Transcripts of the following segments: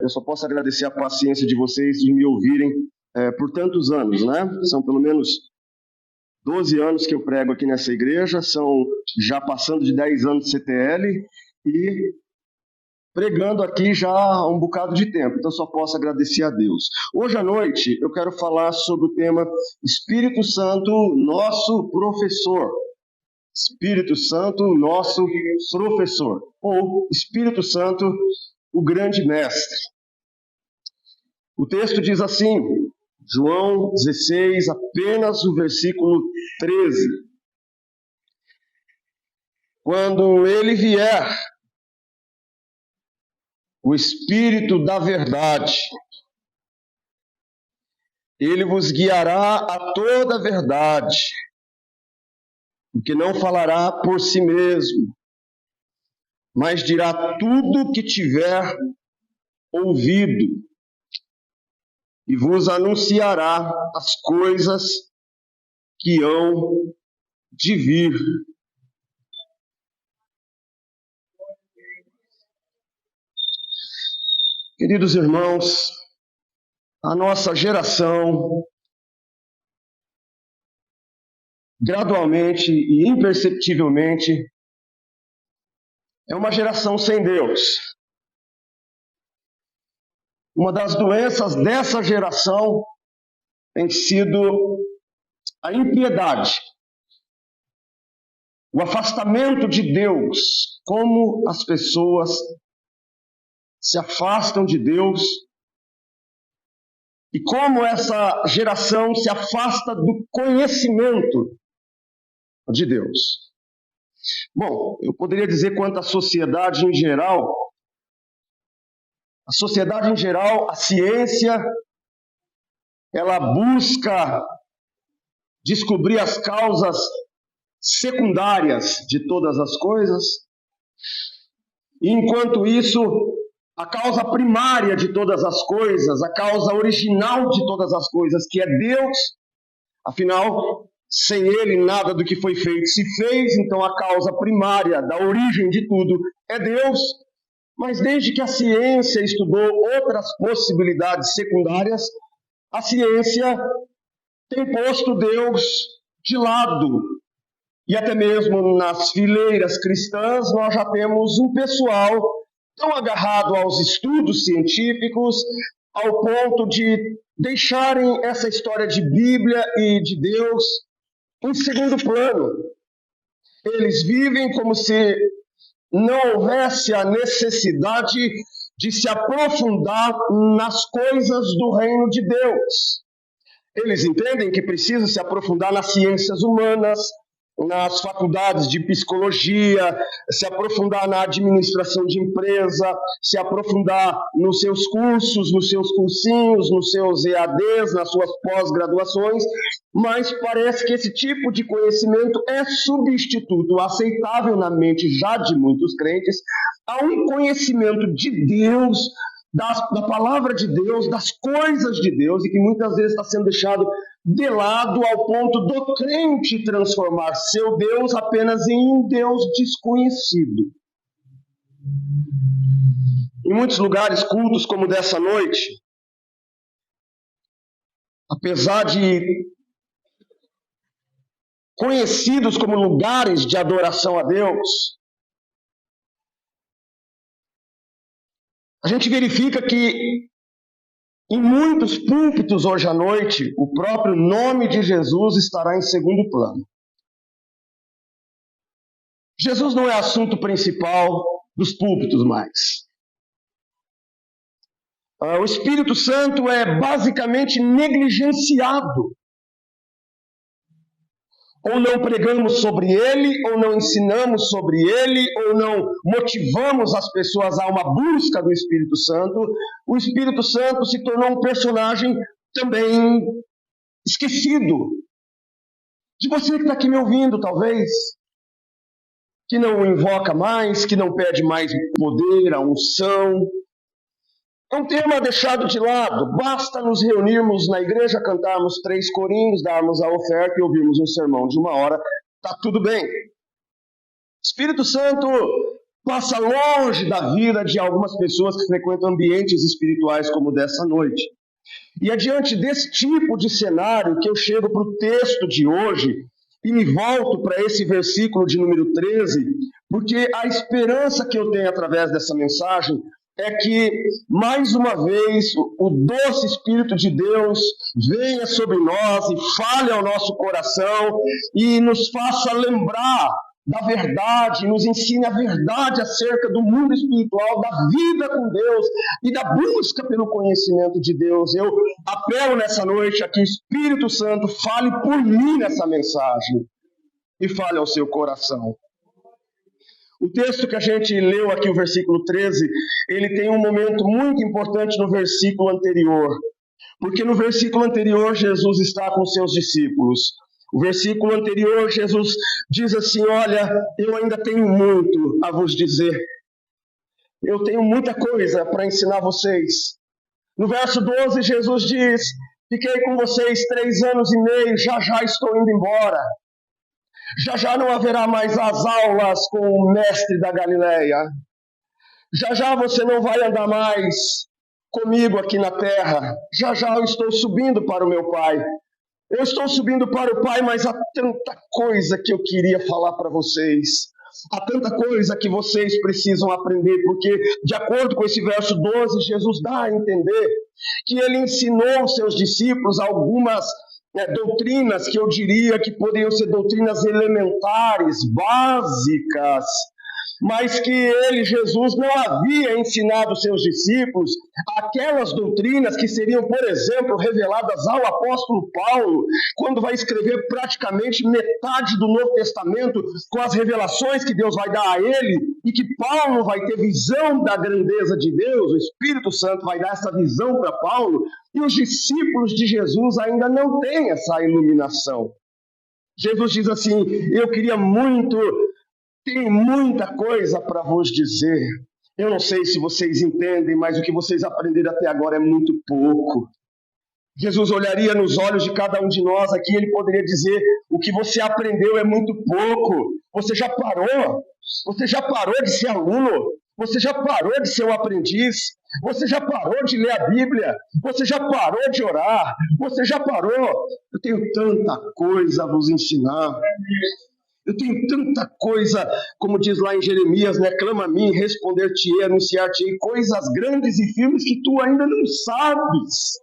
Eu só posso agradecer a paciência de vocês de me ouvirem por tantos anos, né? São pelo menos 12 anos que eu prego aqui nessa igreja, são já passando de 10 anos de CTL e pregando aqui já há um bocado de tempo, então só posso agradecer a Deus. Hoje à noite eu quero falar sobre o tema Espírito Santo, nosso professor. Espírito Santo, nosso professor. Ou Espírito Santo, o grande mestre. O texto diz assim, João 16, apenas o versículo 13. Quando ele vier, o Espírito da verdade, ele vos guiará a toda a verdade, porque não falará por si mesmo, mas dirá tudo o que tiver ouvido, e vos anunciará as coisas que hão de vir. Queridos irmãos, a nossa geração, gradualmente e imperceptivelmente, é uma geração sem Deus. Uma das doenças dessa geração tem sido a impiedade, o afastamento de Deus, como as pessoas se afastam de Deus e como essa geração se afasta do conhecimento de Deus. Bom, eu poderia dizer quanto à sociedade em geral, a ciência, ela busca descobrir as causas secundárias de todas as coisas, e enquanto isso, a causa primária de todas as coisas, a causa original de todas as coisas, que é Deus, afinal, sem Ele nada do que foi feito se fez, então a causa primária da origem de tudo é Deus. Mas desde que a ciência estudou outras possibilidades secundárias, a ciência tem posto Deus de lado. E até mesmo nas fileiras cristãs nós já temos um pessoal tão agarrado aos estudos científicos, ao ponto de deixarem essa história de Bíblia e de Deus em segundo plano. Eles vivem como se não houvesse a necessidade de se aprofundar nas coisas do reino de Deus. Eles entendem que precisam se aprofundar nas ciências humanas, nas faculdades de psicologia, se aprofundar na administração de empresa, se aprofundar nos seus cursos, nos seus cursinhos, nos seus EADs, nas suas pós-graduações, mas parece que esse tipo de conhecimento é substituto, aceitável na mente já de muitos crentes, a um conhecimento de Deus, da palavra de Deus, das coisas de Deus, e que muitas vezes está sendo deixado de lado ao ponto do crente transformar seu Deus apenas em um Deus desconhecido. Em muitos lugares, cultos como dessa noite, apesar de conhecidos como lugares de adoração a Deus, a gente verifica que em muitos púlpitos hoje à noite, o próprio nome de Jesus estará em segundo plano. Jesus não é assunto principal dos púlpitos mais. O Espírito Santo é basicamente negligenciado. Ou não pregamos sobre ele, ou não ensinamos sobre ele, ou não motivamos as pessoas a uma busca do Espírito Santo. O Espírito Santo se tornou um personagem também esquecido. De você que está aqui me ouvindo, talvez, que não o invoca mais, que não pede mais poder, a unção. É um tema deixado de lado. Basta nos reunirmos na igreja, cantarmos 3 corinhos, darmos a oferta e ouvirmos um sermão de 1 hora. Está tudo bem. Espírito Santo passa longe da vida de algumas pessoas que frequentam ambientes espirituais como o dessa noite. E é diante desse tipo de cenário que eu chego para o texto de hoje e me volto para esse versículo de número 13, porque a esperança que eu tenho através dessa mensagem é que, mais uma vez, o doce Espírito de Deus venha sobre nós e fale ao nosso coração e nos faça lembrar da verdade, nos ensine a verdade acerca do mundo espiritual, da vida com Deus e da busca pelo conhecimento de Deus. Eu apelo nessa noite a que o Espírito Santo fale por mim nessa mensagem e fale ao seu coração. O texto que a gente leu aqui, o versículo 13, ele tem um momento muito importante no versículo anterior. Porque no versículo anterior, Jesus está com seus discípulos. O versículo anterior, Jesus diz assim: olha, eu ainda tenho muito a vos dizer. Eu tenho muita coisa para ensinar vocês. No verso 12, Jesus diz: fiquei com vocês 3 anos e meio, já estou indo embora. Já não haverá mais as aulas com o mestre da Galileia. Já você não vai andar mais comigo aqui na terra. Já eu estou subindo para o meu Pai. Eu estou subindo para o Pai, mas há tanta coisa que eu queria falar para vocês. Há tanta coisa que vocês precisam aprender, porque, de acordo com esse verso 12, Jesus dá a entender que ele ensinou aos seus discípulos algumas doutrinas que eu diria que poderiam ser doutrinas elementares, básicas, mas que ele, Jesus, não havia ensinado aos seus discípulos aquelas doutrinas que seriam, por exemplo, reveladas ao apóstolo Paulo, quando vai escrever praticamente metade do Novo Testamento com as revelações que Deus vai dar a ele, e que Paulo vai ter visão da grandeza de Deus, o Espírito Santo vai dar essa visão para Paulo, e os discípulos de Jesus ainda não têm essa iluminação. Jesus diz assim: eu queria muito... Tem muita coisa para vos dizer. Eu não sei se vocês entendem, mas o que vocês aprenderam até agora é muito pouco. Jesus olharia nos olhos de cada um de nós aqui e ele poderia dizer: o que você aprendeu é muito pouco. Você já parou? Você já parou de ser aluno? Você já parou de ser um aprendiz? Você já parou de ler a Bíblia? Você já parou de orar? Você já parou? Eu tenho tanta coisa a vos ensinar. Eu tenho tanta coisa, como diz lá em Jeremias, né? Clama a mim, responder-te-ei, anunciar-te-ei coisas grandes e firmes que tu ainda não sabes.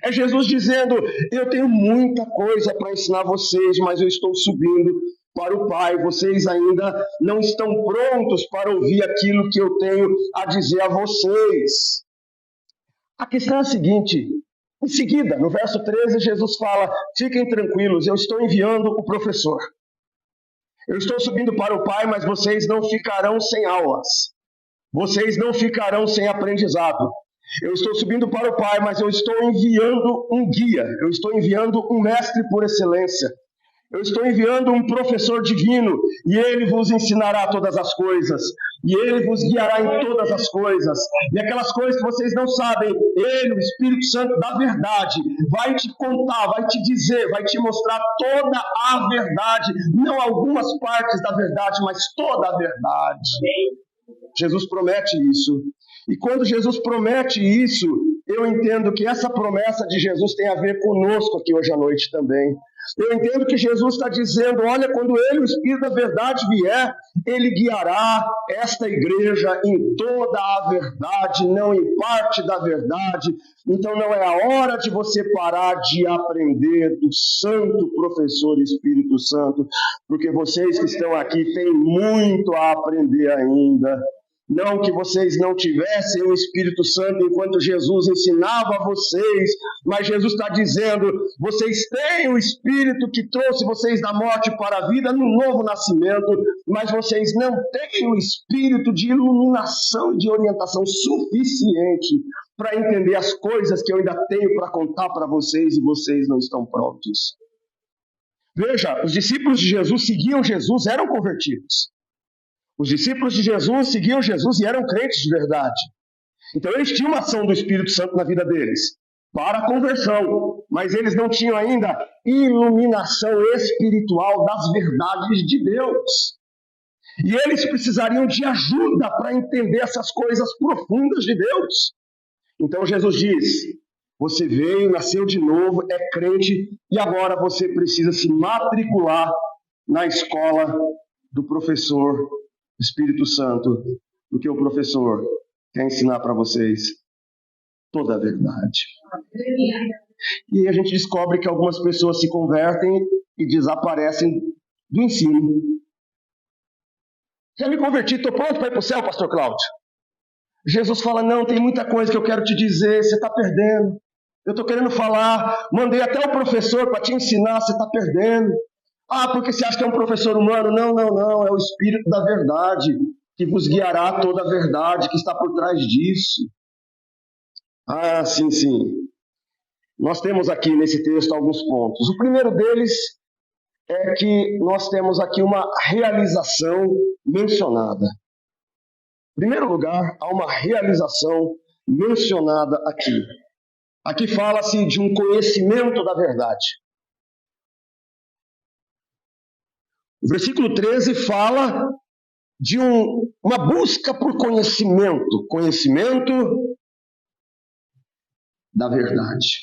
É Jesus dizendo: eu tenho muita coisa para ensinar vocês, mas eu estou subindo para o Pai. Vocês ainda não estão prontos para ouvir aquilo que eu tenho a dizer a vocês. A questão é a seguinte: em seguida, no verso 13, Jesus fala: fiquem tranquilos, eu estou enviando o professor. Eu estou subindo para o Pai, mas vocês não ficarão sem aulas. Vocês não ficarão sem aprendizado. Eu estou subindo para o Pai, mas eu estou enviando um guia. Eu estou enviando um mestre por excelência. Eu estou enviando um professor divino, e ele vos ensinará todas as coisas, e ele vos guiará em todas as coisas, e aquelas coisas que vocês não sabem, ele, o Espírito Santo da verdade, vai te contar, vai te dizer, vai te mostrar toda a verdade, não algumas partes da verdade, mas toda a verdade. Jesus promete isso, e quando Jesus promete isso, eu entendo que essa promessa de Jesus tem a ver conosco aqui hoje à noite também. Eu entendo que Jesus está dizendo: olha, quando ele, o Espírito da verdade, vier, ele guiará esta igreja em toda a verdade, não em parte da verdade. Então não é a hora de você parar de aprender do Santo Professor Espírito Santo, porque vocês que estão aqui têm muito a aprender ainda. Não que vocês não tivessem o Espírito Santo enquanto Jesus ensinava a vocês, mas Jesus está dizendo: vocês têm o Espírito que trouxe vocês da morte para a vida no novo nascimento, mas vocês não têm o Espírito de iluminação e de orientação suficiente para entender as coisas que eu ainda tenho para contar para vocês e vocês não estão prontos. Veja, os discípulos de Jesus seguiam Jesus, eram convertidos. Os discípulos de Jesus seguiam Jesus e eram crentes de verdade. Então eles tinham uma ação do Espírito Santo na vida deles, para a conversão, mas eles não tinham ainda iluminação espiritual das verdades de Deus. E eles precisariam de ajuda para entender essas coisas profundas de Deus. Então Jesus diz: você veio, nasceu de novo, é crente, e agora você precisa se matricular na escola do professor Espírito Santo, porque o professor quer ensinar para vocês toda a verdade. E aí a gente descobre que algumas pessoas se convertem e desaparecem do ensino. Já me converti, estou pronto para ir para o céu, pastor Cláudio? Jesus fala: não, tem muita coisa que eu quero te dizer, você está perdendo. Eu estou querendo falar, mandei até o professor para te ensinar, você está perdendo. Ah, porque você acha que é um professor humano? Não, não, não, é o Espírito da verdade que vos guiará toda a verdade que está por trás disso. Ah, sim, sim. Nós temos aqui nesse texto alguns pontos. O primeiro deles é que nós temos aqui uma realização mencionada. Em primeiro lugar, há uma realização mencionada aqui. Aqui fala-se de um conhecimento da verdade. O versículo 13 fala de uma busca por conhecimento da verdade.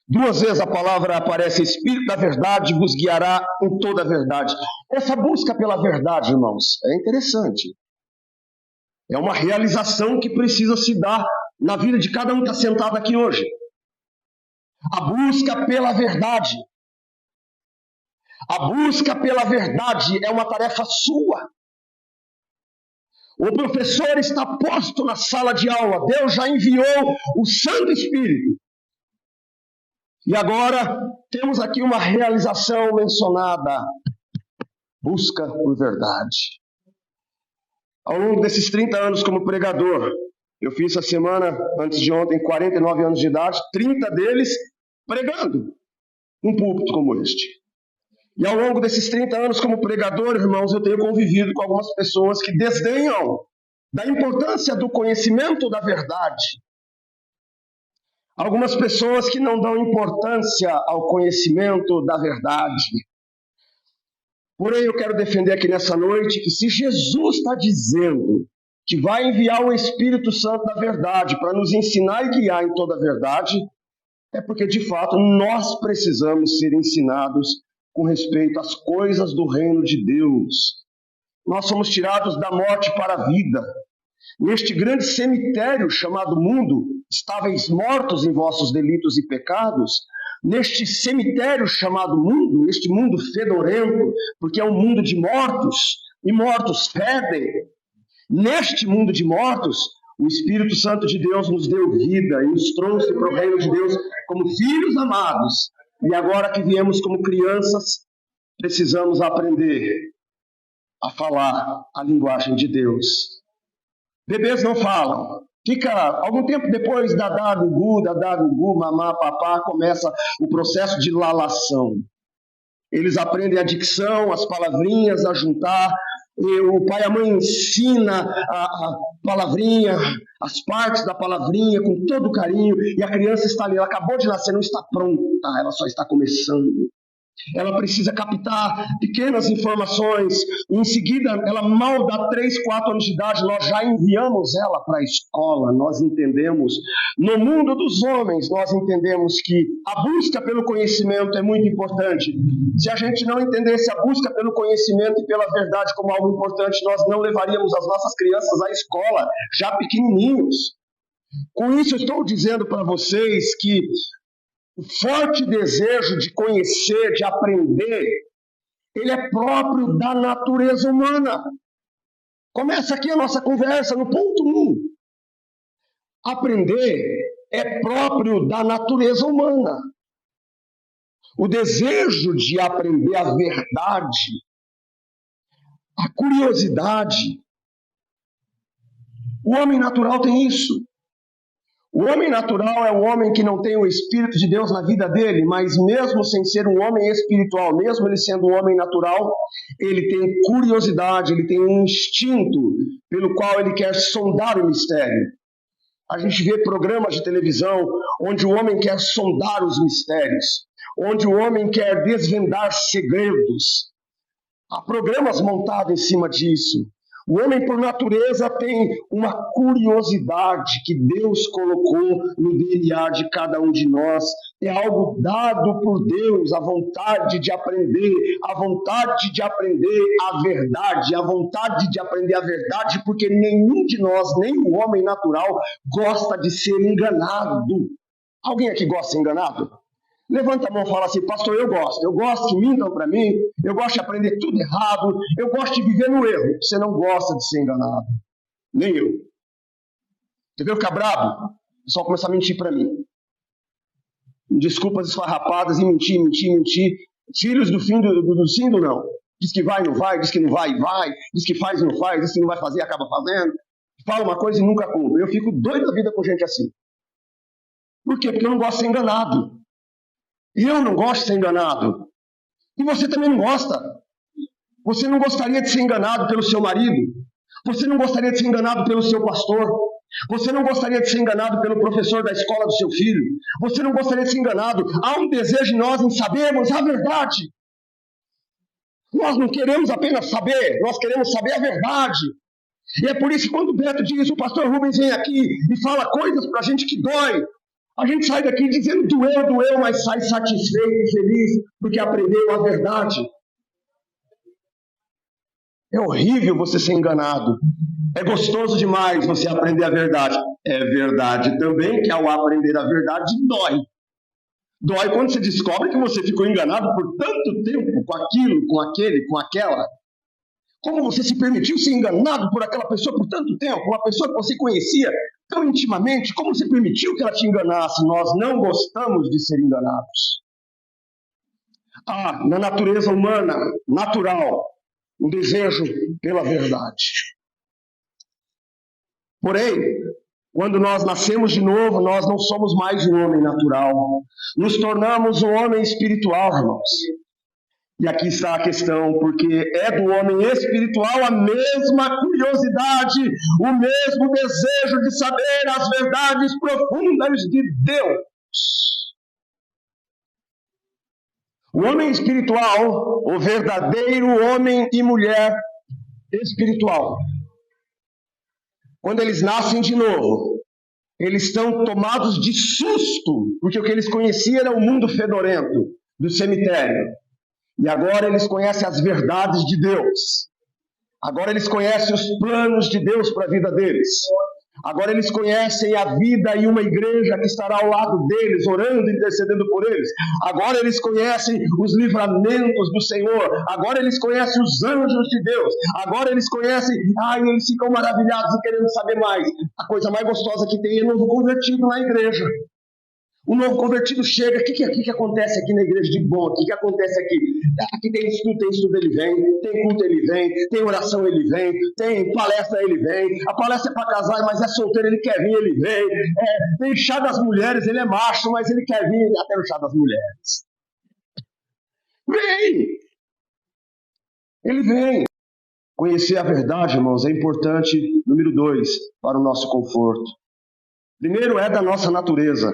Duas vezes a palavra aparece: Espírito da verdade vos guiará em toda a verdade. Essa busca pela verdade, irmãos, é interessante. É uma realização que precisa se dar na vida de cada um que está sentado aqui hoje. A busca pela verdade. A busca pela verdade é uma tarefa sua. O professor está posto na sala de aula. Deus já enviou o Santo Espírito. E agora temos aqui uma realização mencionada: busca por verdade. Ao longo desses 30 anos como pregador, eu fiz essa semana, antes de ontem, 49 anos de idade, 30 deles pregando um púlpito como este. E ao longo desses 30 anos como pregador, irmãos, eu tenho convivido com algumas pessoas que desdenham da importância do conhecimento da verdade. Algumas pessoas que não dão importância ao conhecimento da verdade. Porém, eu quero defender aqui nessa noite que se Jesus está dizendo que vai enviar o Espírito Santo da verdade para nos ensinar e guiar em toda a verdade, é porque, de fato, nós precisamos ser ensinados com respeito às coisas do reino de Deus. Nós somos tirados da morte para a vida. Neste grande cemitério chamado mundo, estáveis mortos em vossos delitos e pecados. Neste cemitério chamado mundo, neste mundo fedorento, porque é um mundo de mortos, e mortos fedem. Neste mundo de mortos, o Espírito Santo de Deus nos deu vida e nos trouxe para o reino de Deus como filhos amados. E agora que viemos como crianças, precisamos aprender a falar a linguagem de Deus. Bebês não falam. Fica algum tempo depois, dadá, gugu, mamá, papá, começa o processo de lalação. Eles aprendem a dicção, as palavrinhas, a juntar. E o pai e a mãe ensina a palavrinha, as partes da palavrinha com todo carinho. E a criança está ali, ela acabou de nascer, não está pronta, ela só está começando. Ela precisa captar pequenas informações. Em seguida, ela mal dá 3, 4 anos de idade, nós já enviamos ela para a escola. Nós entendemos, no mundo dos homens, nós entendemos que a busca pelo conhecimento é muito importante. Se a gente não entendesse a busca pelo conhecimento e pela verdade como algo importante, nós não levaríamos as nossas crianças à escola, já pequenininhos. Com isso, eu estou dizendo para vocês que o forte desejo de conhecer, de aprender, ele é próprio da natureza humana. Começa aqui a nossa conversa no ponto 1. Aprender é próprio da natureza humana. O desejo de aprender a verdade, a curiosidade. O homem natural tem isso. O homem natural é o homem que não tem o Espírito de Deus na vida dele, mas mesmo sem ser um homem espiritual, mesmo ele sendo um homem natural, ele tem curiosidade, ele tem um instinto pelo qual ele quer sondar o mistério. A gente vê programas de televisão onde o homem quer sondar os mistérios, onde o homem quer desvendar segredos. Há programas montados em cima disso. O homem, por natureza, tem uma curiosidade que Deus colocou no DNA de cada um de nós. É algo dado por Deus, a vontade de aprender a verdade, a vontade de aprender a verdade, porque nenhum de nós, nem o homem natural, gosta de ser enganado. Alguém aqui gosta de ser enganado? Levanta a mão e fala assim: pastor, eu gosto que mintam para mim, eu gosto de aprender tudo errado, eu gosto de viver no erro. Você não gosta de ser enganado, nem eu. Entendeu? Ficar bravo, o pessoal começa a mentir para mim. Desculpas esfarrapadas e mentir. Filhos do fim do não. Diz que vai, não vai, diz que não vai, vai, diz que faz, não faz, diz que não vai fazer, acaba fazendo. Fala uma coisa e nunca cumpre. Eu fico doido da vida com gente assim. Por quê? Porque eu não gosto de ser enganado. Eu não gosto de ser enganado. E você também não gosta. Você não gostaria de ser enganado pelo seu marido. Você não gostaria de ser enganado pelo seu pastor. Você não gostaria de ser enganado pelo professor da escola do seu filho. Você não gostaria de ser enganado. Há um desejo em nós em sabermos a verdade. Nós não queremos apenas saber, nós queremos saber a verdade. E é por isso que quando o Beto diz, o pastor Rubens vem aqui e fala coisas pra gente que dói, a gente sai daqui dizendo doeu, mas sai satisfeito e feliz porque aprendeu a verdade. É horrível você ser enganado. É gostoso demais você aprender a verdade. É verdade também que ao aprender a verdade dói. Dói quando você descobre que você ficou enganado por tanto tempo com aquilo, com aquele, com aquela. Como você se permitiu ser enganado por aquela pessoa por tanto tempo? Uma pessoa que você conhecia tão intimamente, como você permitiu que ela te enganasse? Nós não gostamos de ser enganados. Há na natureza humana, natural, um desejo pela verdade. Porém, quando nós nascemos de novo, nós não somos mais um homem natural. Nos tornamos um homem espiritual, irmãos. E aqui está a questão, porque é do homem espiritual a mesma curiosidade, o mesmo desejo de saber as verdades profundas de Deus. O homem espiritual, o verdadeiro homem e mulher espiritual, quando eles nascem de novo, eles estão tomados de susto, porque o que eles conheciam era o mundo fedorento do cemitério. E agora eles conhecem as verdades de Deus. Agora eles conhecem os planos de Deus para a vida deles. Agora eles conhecem a vida e uma igreja que estará ao lado deles, orando e intercedendo por eles. Agora eles conhecem os livramentos do Senhor. Agora eles conhecem os anjos de Deus. Agora eles conhecem, e eles ficam maravilhados e querendo saber mais. A coisa mais gostosa que tem é novo convertido na igreja. O novo convertido chega, o que acontece aqui na igreja de bom? O que acontece aqui? Aqui tem estudo, ele vem, tem culto, ele vem, tem oração, ele vem, tem palestra, ele vem, a palestra é para casar, mas é solteiro, ele quer vir, ele vem, tem chá das mulheres, ele é macho, mas ele quer vir até no chá das mulheres. Vem! Ele vem. Conhecer a verdade, irmãos, é importante, número 2, para o nosso conforto. Primeiro, é da nossa natureza.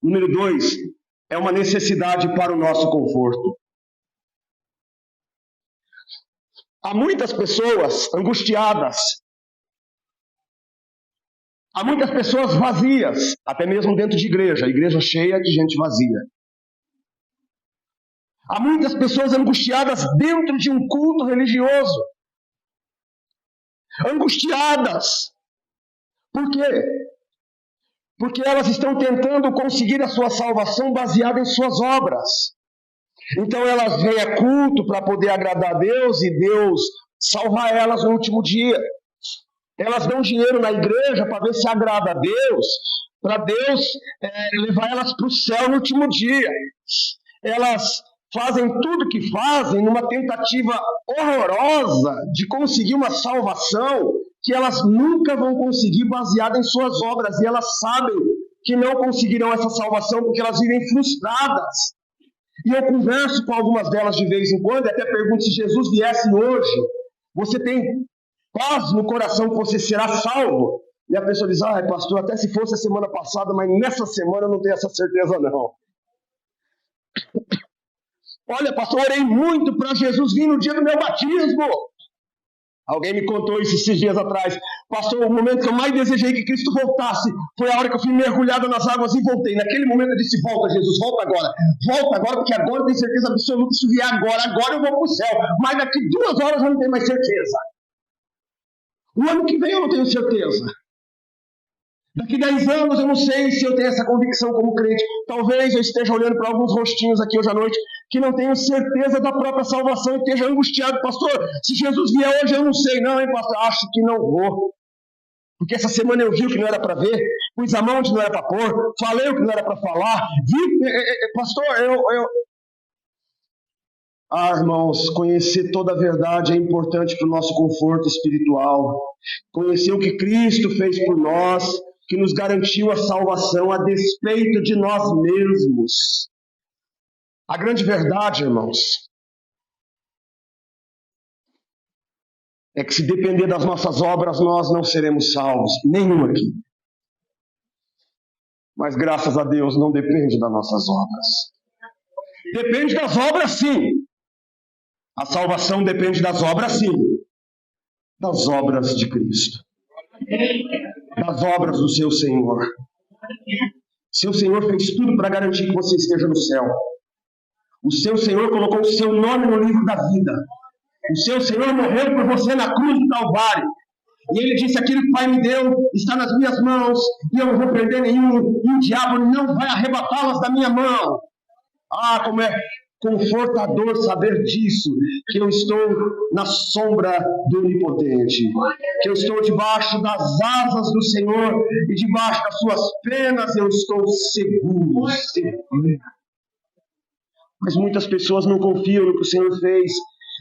Número 2, é uma necessidade para o nosso conforto. Há muitas pessoas angustiadas. Há muitas pessoas vazias, até mesmo dentro de igreja, a igreja cheia de gente vazia. Há muitas pessoas angustiadas dentro de um culto religioso. Angustiadas. Por quê? Porque elas estão tentando conseguir a sua salvação baseada em suas obras. Então elas vêm a culto para poder agradar a Deus e Deus salvar elas no último dia. Elas dão dinheiro na igreja para ver se agrada a Deus, para Deus levar elas para o céu no último dia. Elas fazem tudo que fazem numa tentativa horrorosa de conseguir uma salvação que elas nunca vão conseguir baseada em suas obras. E elas sabem que não conseguirão essa salvação porque elas vivem frustradas. E eu converso com algumas delas de vez em quando e até pergunto: se Jesus viesse hoje, você tem paz no coração que você será salvo? E a pessoa diz: pastor, até se fosse a semana passada, mas nessa semana eu não tenho essa certeza não. Olha, pastor, orei muito para Jesus vir no dia do meu batismo. Alguém me contou isso esses dias atrás. Pastor, o momento que eu mais desejei que Cristo voltasse foi a hora que eu fui mergulhado nas águas e voltei. Naquele momento eu disse, volta Jesus, volta agora. Volta agora, porque agora eu tenho certeza absoluta que se vier agora eu vou para o céu. Mas daqui 2 horas eu não tenho mais certeza. O ano que vem eu não tenho certeza. Daqui 10 anos eu não sei se eu tenho essa convicção como crente. Talvez eu esteja olhando para alguns rostinhos aqui hoje à noite que não tenham certeza da própria salvação e esteja angustiado. Pastor, se Jesus vier hoje eu não sei não, hein, pastor? Acho que não vou. Porque essa semana eu vi o que não era para ver, pus a mão onde não era para pôr, falei o que não era para falar. Pastor, irmãos, conhecer toda a verdade é importante para o nosso conforto espiritual. Conhecer o que Cristo fez por nós, que nos garantiu a salvação a despeito de nós mesmos. A grande verdade, irmãos, é que se depender das nossas obras, nós não seremos salvos. Nenhum aqui. Mas graças a Deus não depende das nossas obras. Depende das obras, sim. A salvação depende das obras, sim. Das obras de Cristo. Das obras do seu Senhor. Seu Senhor fez tudo para garantir que você esteja no céu. O seu Senhor colocou o seu nome no livro da vida. O seu Senhor morreu por você na cruz do Calvário. E ele disse, aquilo que o Pai me deu está nas minhas mãos, e eu não vou perder nenhum, e o diabo não vai arrebatá-las da minha mão. Ah, como é confortador saber disso, que eu estou na sombra do Onipotente, que eu estou debaixo das asas do Senhor, e debaixo das suas penas eu estou seguro. Mas muitas pessoas não confiam no que o Senhor fez,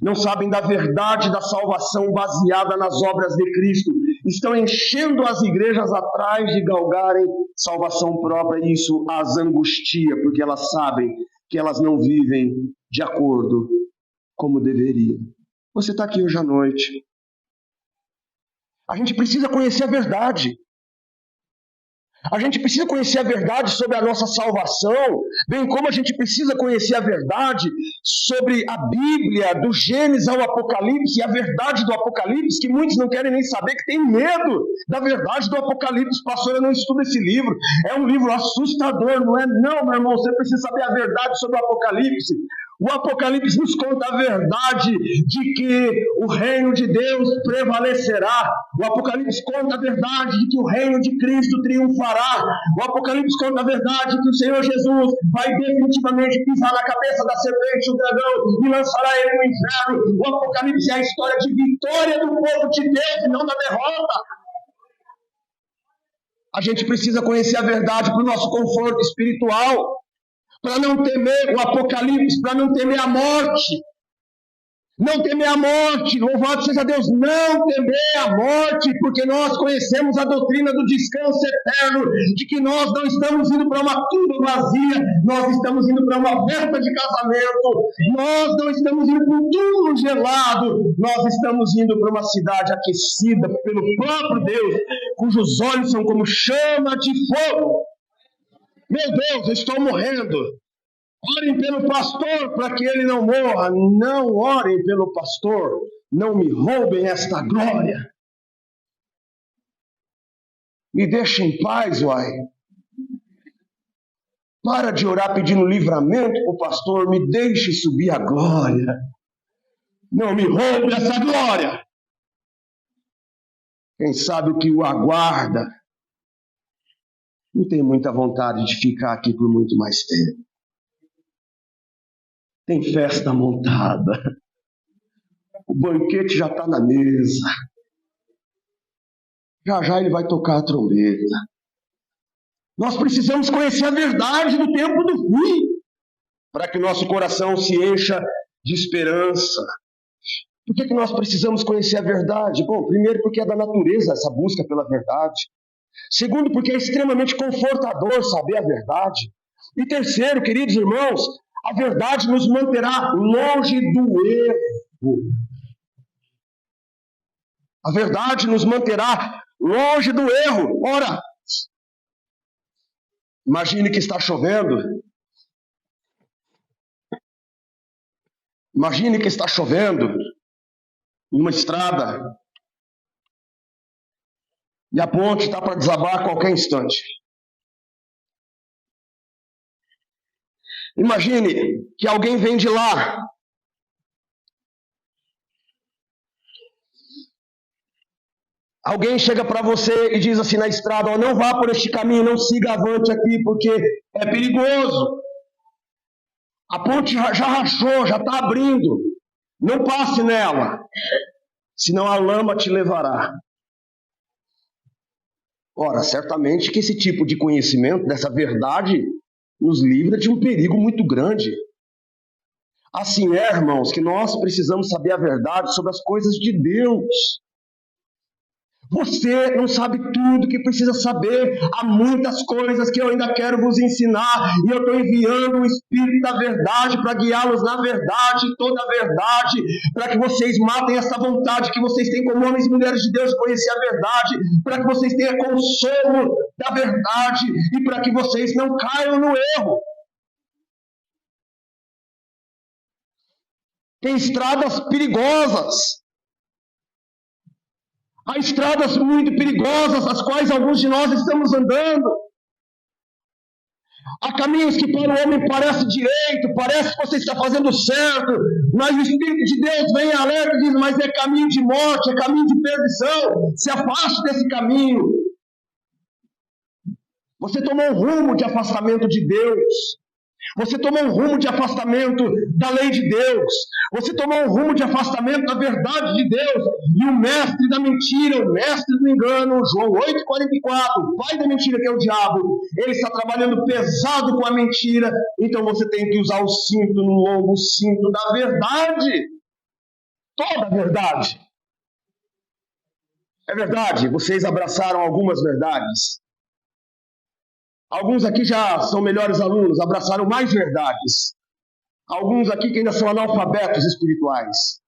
não sabem da verdade da salvação baseada nas obras de Cristo. Estão enchendo as igrejas atrás de galgarem salvação própria, e isso as angustia, porque elas sabem que elas não vivem de acordo como deveriam. Você está aqui hoje à noite. A gente precisa conhecer a verdade. A gente precisa conhecer a verdade sobre a nossa salvação, bem como a gente precisa conhecer a verdade sobre a Bíblia, do Gênesis ao Apocalipse, e a verdade do Apocalipse, que muitos não querem nem saber, que tem medo da verdade do Apocalipse. Pastor, eu não estudo esse livro, é um livro assustador, não é? Não, meu irmão, você precisa saber a verdade sobre o Apocalipse. O Apocalipse nos conta a verdade de que o reino de Deus prevalecerá. O Apocalipse conta a verdade de que o reino de Cristo triunfará. O Apocalipse conta a verdade de que o Senhor Jesus vai definitivamente pisar na cabeça da serpente, o dragão, e lançará ele no inferno. O Apocalipse é a história de vitória do povo de Deus e não da derrota. A gente precisa conhecer a verdade para o nosso conforto espiritual, para não temer o Apocalipse, para não temer a morte. Não temer a morte, louvado seja Deus, não temer a morte, porque nós conhecemos a doutrina do descanso eterno, de que nós não estamos indo para uma tumba vazia, nós estamos indo para uma festa de casamento, nós não estamos indo para um túmulo gelado, nós estamos indo para uma cidade aquecida pelo próprio Deus, cujos olhos são como chama de fogo. Meu Deus, eu estou morrendo. Orem pelo pastor para que ele não morra. Não orem pelo pastor. Não me roubem esta glória. Me deixem em paz, uai. Para de orar pedindo livramento para o pastor. Me deixe subir a glória. Não me roube essa glória. Quem sabe o que o aguarda não tem muita vontade de ficar aqui por muito mais tempo. Tem festa montada. O banquete já está na mesa. Já já ele vai tocar a trombeta. Nós precisamos conhecer a verdade do tempo do fim, para que nosso coração se encha de esperança. Por que nós precisamos conhecer a verdade? Bom, primeiro porque é da natureza essa busca pela verdade. Segundo, porque é extremamente confortador saber a verdade. E terceiro, queridos irmãos, a verdade nos manterá longe do erro. A verdade nos manterá longe do erro. Ora, imagine que está chovendo Imagine que está chovendo em uma estrada e a ponte está para desabar a qualquer instante. Imagine que alguém vem de lá Alguém chega para você e diz assim na estrada, ó, não vá por este caminho, não siga avante aqui, porque é perigoso. A ponte já rachou, já está abrindo. Não passe nela, senão a lama te levará. Ora, certamente que esse tipo de conhecimento, dessa verdade, nos livra de um perigo muito grande. Assim é, irmãos, que nós precisamos saber a verdade sobre as coisas de Deus. Você não sabe tudo que precisa saber. Há muitas coisas que eu ainda quero vos ensinar. E eu estou enviando o Espírito da verdade para guiá-los na verdade, toda a verdade, para que vocês matem essa vontade que vocês têm como homens e mulheres de Deus de conhecer a verdade, para que vocês tenham consolo da verdade e para que vocês não caiam no erro. Tem estradas perigosas. Há estradas muito perigosas, as quais alguns de nós estamos andando. Há caminhos que para o homem parece direito, parece que você está fazendo certo, mas o Espírito de Deus vem e alerta e diz, mas é caminho de morte, é caminho de perdição, se afaste desse caminho. Você tomou um rumo de afastamento de Deus. Você tomou um rumo de afastamento da lei de Deus. Você tomou um rumo de afastamento da verdade de Deus. E o mestre da mentira, o mestre do engano, João 8,44, o pai da mentira que é o diabo, ele está trabalhando pesado com a mentira. Então você tem que usar o cinto no lombo, o cinto da verdade. Toda a verdade. É verdade, vocês abraçaram algumas verdades. Alguns aqui já são melhores alunos, abraçaram mais verdades. Alguns aqui que ainda são analfabetos espirituais.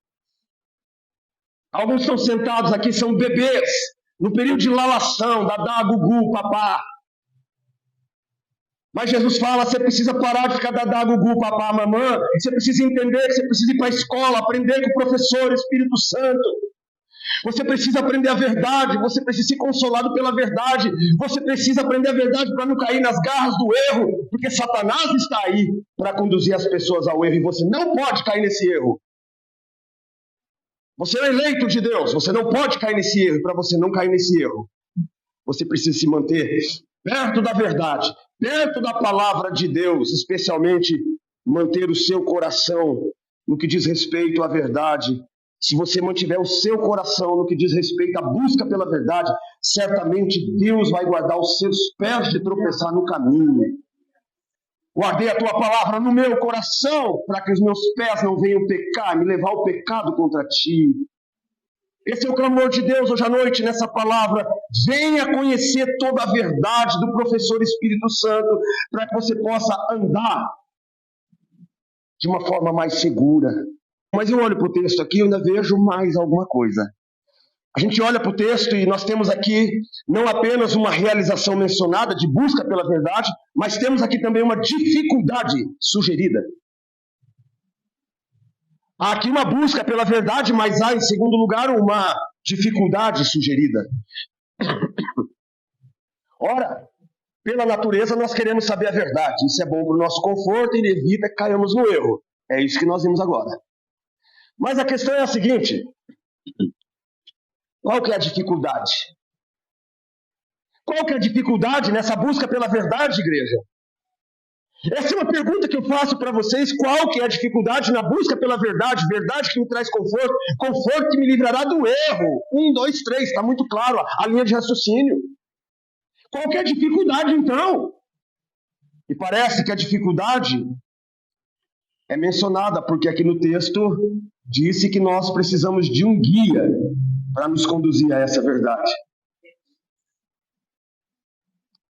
Alguns estão sentados aqui, são bebês, no período de lalação, dadá, gugu, papá. Mas Jesus fala, você precisa parar de ficar dadá, gugu, papá, mamã. Você precisa entender que você precisa ir para a escola, aprender com o professor, Espírito Santo. Você precisa aprender a verdade, você precisa ser consolado pela verdade, você precisa aprender a verdade para não cair nas garras do erro, porque Satanás está aí para conduzir as pessoas ao erro e você não pode cair nesse erro. Você é eleito de Deus, você não pode cair nesse erro, para você não cair nesse erro, você precisa se manter perto da verdade, perto da palavra de Deus, especialmente manter o seu coração no que diz respeito à verdade. Se você mantiver o seu coração no que diz respeito à busca pela verdade, certamente Deus vai guardar os seus pés de tropeçar no caminho. Guardei a tua palavra no meu coração, para que os meus pés não venham pecar, me levar ao pecado contra ti. Esse é o clamor de Deus hoje à noite nessa palavra. Venha conhecer toda a verdade do professor Espírito Santo, para que você possa andar de uma forma mais segura. Mas eu olho para o texto aqui e ainda vejo mais alguma coisa. A gente olha para o texto e nós temos aqui não apenas uma realização mencionada de busca pela verdade, mas temos aqui também uma dificuldade sugerida. Há aqui uma busca pela verdade, mas há, em segundo lugar, uma dificuldade sugerida. Ora, pela natureza nós queremos saber a verdade. Isso é bom para o nosso conforto e evita que caiamos no erro. É isso que nós vimos agora. Mas a questão é a seguinte, qual que é a dificuldade? Qual que é a dificuldade nessa busca pela verdade, igreja? Essa é uma pergunta que eu faço para vocês, qual que é a dificuldade na busca pela verdade? Verdade que me traz conforto, conforto que me livrará do erro. 1, 2, 3, está muito claro a linha de raciocínio. Qual que é a dificuldade então? E parece que a dificuldade é mencionada, porque aqui no texto disse que nós precisamos de um guia para nos conduzir a essa verdade.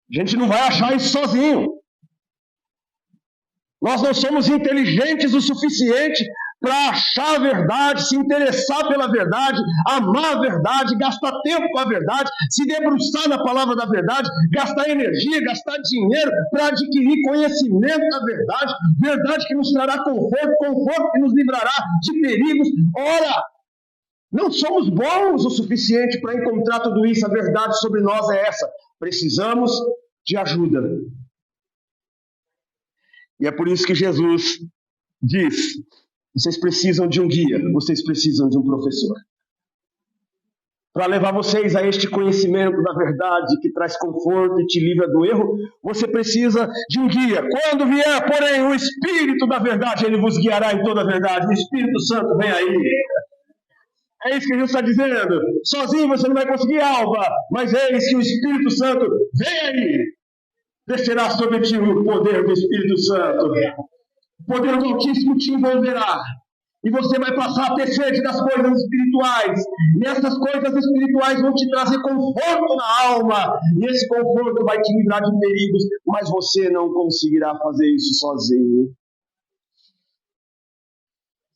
A gente não vai achar isso sozinho. Nós não somos inteligentes o suficiente para achar a verdade, se interessar pela verdade, amar a verdade, gastar tempo com a verdade, se debruçar na palavra da verdade, gastar energia, gastar dinheiro para adquirir conhecimento da verdade, verdade que nos trará conforto, conforto que nos livrará de perigos. Ora, não somos bons o suficiente para encontrar tudo isso. A verdade sobre nós é essa: precisamos de ajuda. E é por isso que Jesus diz: vocês precisam de um guia, vocês precisam de um professor. Para levar vocês a este conhecimento da verdade que traz conforto e te livra do erro, você precisa de um guia. Quando vier, porém, o Espírito da verdade, ele vos guiará em toda a verdade. O Espírito Santo vem aí. É isso que Jesus está dizendo. Sozinho você não vai conseguir, Alba, mas eis que o Espírito Santo vem aí. Descerá sobre ti o poder do Espírito Santo. O poder do Altíssimo te envolverá. E você vai passar a ter sede das coisas espirituais. E essas coisas espirituais vão te trazer conforto na alma. E esse conforto vai te livrar de perigos. Mas você não conseguirá fazer isso sozinho.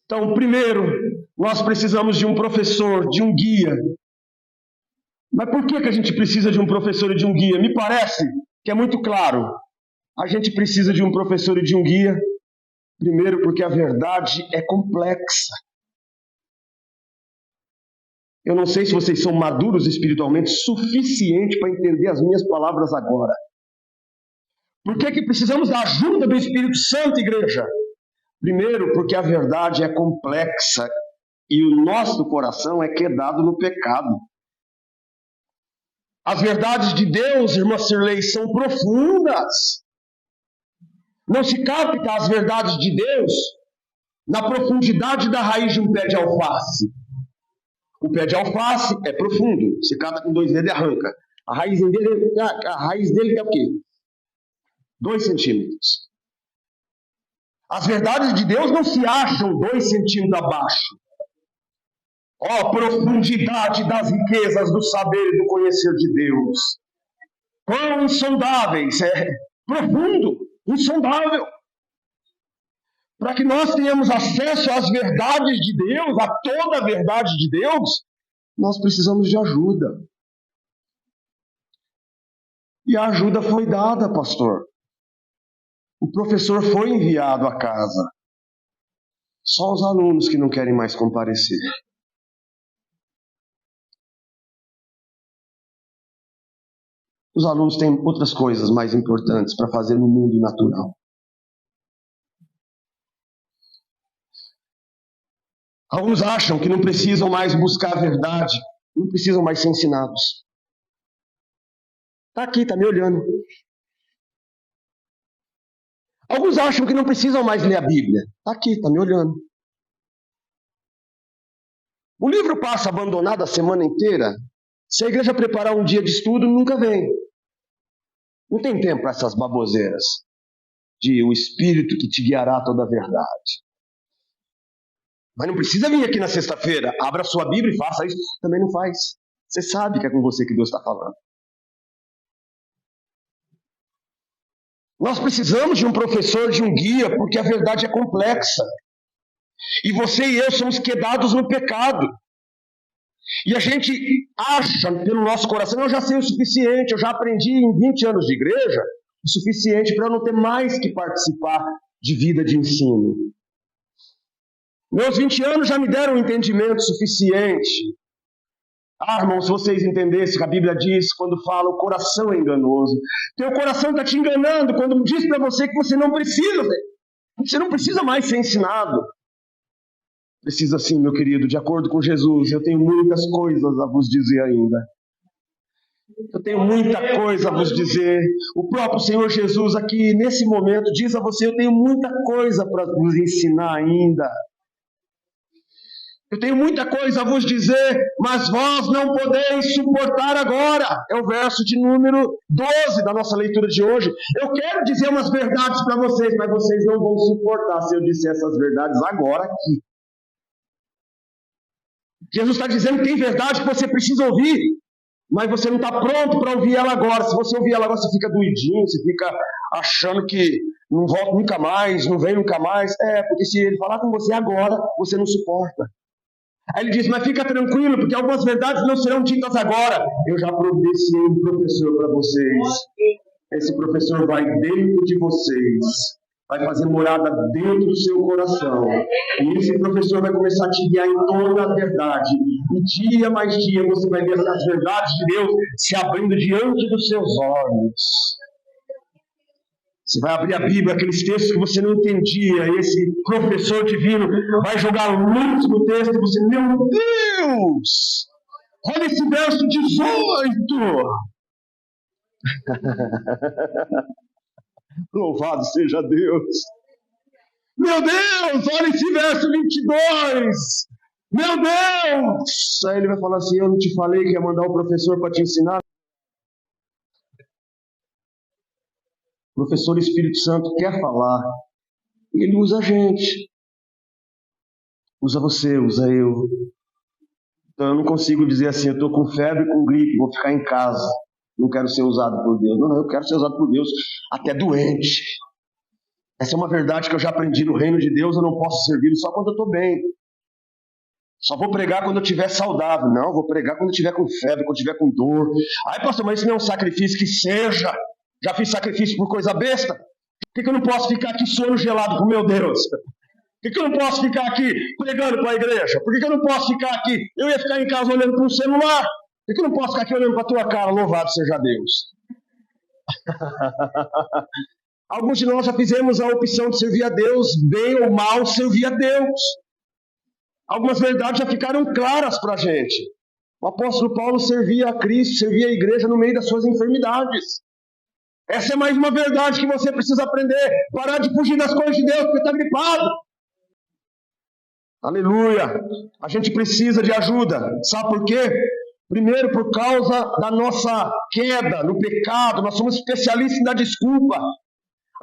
Então, primeiro, nós precisamos de um professor, de um guia. Mas por que a gente precisa de um professor e de um guia? Me parece que é muito claro. A gente precisa de um professor e de um guia. Primeiro, porque a verdade é complexa. Eu não sei se vocês são maduros espiritualmente suficiente para entender as minhas palavras agora. Por que precisamos da ajuda do Espírito Santo, igreja? Primeiro, porque a verdade é complexa e o nosso coração é quedado no pecado. As verdades de Deus, irmã Sirlei, são profundas. Não se capta as verdades de Deus na profundidade da raiz de um pé de alface. O pé de alface é profundo. Você cata com 2 dedos e arranca. A raiz dele é o quê? 2 centímetros. As verdades de Deus não se acham 2 centímetros abaixo. Ó, profundidade das riquezas do saber e do conhecer de Deus. Quão insondáveis, profundo, insondável. Para que nós tenhamos acesso às verdades de Deus, a toda a verdade de Deus, nós precisamos de ajuda. E a ajuda foi dada, pastor. O professor foi enviado à casa. Só os alunos que não querem mais comparecer. Os alunos têm outras coisas mais importantes para fazer no mundo natural. Alguns acham que não precisam mais buscar a verdade, não precisam mais ser ensinados. Está aqui, está me olhando. Alguns acham que não precisam mais ler a Bíblia. Está aqui, está me olhando. O livro passa abandonado a semana inteira. Se a igreja preparar um dia de estudo, nunca vem. Não tem tempo para essas baboseiras de o Espírito que te guiará a toda a verdade. Mas não precisa vir aqui na sexta-feira, abra sua Bíblia e faça isso. Também não faz. Você sabe que é com você que Deus está falando. Nós precisamos de um professor, de um guia, porque a verdade é complexa. E você e eu somos quedados no pecado. E a gente acha pelo nosso coração, eu já sei o suficiente, eu já aprendi em 20 anos de igreja, o suficiente para eu não ter mais que participar de vida de ensino. Meus 20 anos já me deram um entendimento suficiente. Ah, irmão, se vocês entendessem que a Bíblia diz, quando fala, o coração é enganoso. Teu coração está te enganando quando diz para você que você não precisa. Você não precisa mais ser ensinado. Precisa sim, meu querido, de acordo com Jesus. Eu tenho muitas coisas a vos dizer ainda. Eu tenho muita coisa a vos dizer. O próprio Senhor Jesus aqui, nesse momento, diz a você, eu tenho muita coisa para vos ensinar ainda. Eu tenho muita coisa a vos dizer, mas vós não podeis suportar agora. É o verso de número 12 da nossa leitura de hoje. Eu quero dizer umas verdades para vocês, mas vocês não vão suportar se eu disser essas verdades agora aqui. Jesus está dizendo que tem verdade que você precisa ouvir, mas você não está pronto para ouvir ela agora. Se você ouvir ela agora, você fica doidinho, você fica achando que não volto nunca mais, não venho nunca mais. Porque se ele falar com você agora, você não suporta. Aí ele diz, mas fica tranquilo, porque algumas verdades não serão ditas agora. Eu já providenciei um professor para vocês. Esse professor vai dentro de vocês, vai fazer morada dentro do seu coração. E esse professor vai começar a te guiar em toda a verdade. E dia mais dia você vai ver as verdades de Deus se abrindo diante dos seus olhos. Você vai abrir a Bíblia, aqueles textos que você não entendia, e esse professor divino vai jogar luz no texto, e você, meu Deus! Olha esse verso 18! Louvado seja Deus! Meu Deus, olha esse verso 22! Meu Deus! Aí ele vai falar assim, eu não te falei que ia mandar o professor para te ensinar? O professor Espírito Santo quer falar. Ele usa a gente. Usa você, usa eu. Então eu não consigo dizer assim, eu estou com febre, com gripe, vou ficar em casa. Não quero ser usado por Deus. Não, eu quero ser usado por Deus até doente. Essa é uma verdade que eu já aprendi no reino de Deus, eu não posso servir só quando eu estou bem. Só vou pregar quando eu estiver saudável. Não, vou pregar quando eu estiver com febre, quando eu estiver com dor. Ai, pastor, mas isso não é um sacrifício, que seja. Já fiz sacrifício por coisa besta? Por que eu não posso ficar aqui sono gelado com meu Deus? Por que eu não posso ficar aqui pregando para a igreja? Por que eu não posso ficar aqui? Eu ia ficar em casa olhando para o celular. Por que eu não posso ficar aqui olhando para a tua cara? Louvado seja Deus. Alguns de nós já fizemos a opção de servir a Deus, bem ou mal, servir a Deus. Algumas verdades já ficaram claras para a gente. O apóstolo Paulo servia a Cristo, servia a igreja no meio das suas enfermidades. Essa é mais uma verdade que você precisa aprender. Parar de fugir das coisas de Deus porque está gripado. Aleluia. A gente precisa de ajuda. Sabe por quê? Primeiro, por causa da nossa queda no pecado. Nós somos especialistas na desculpa.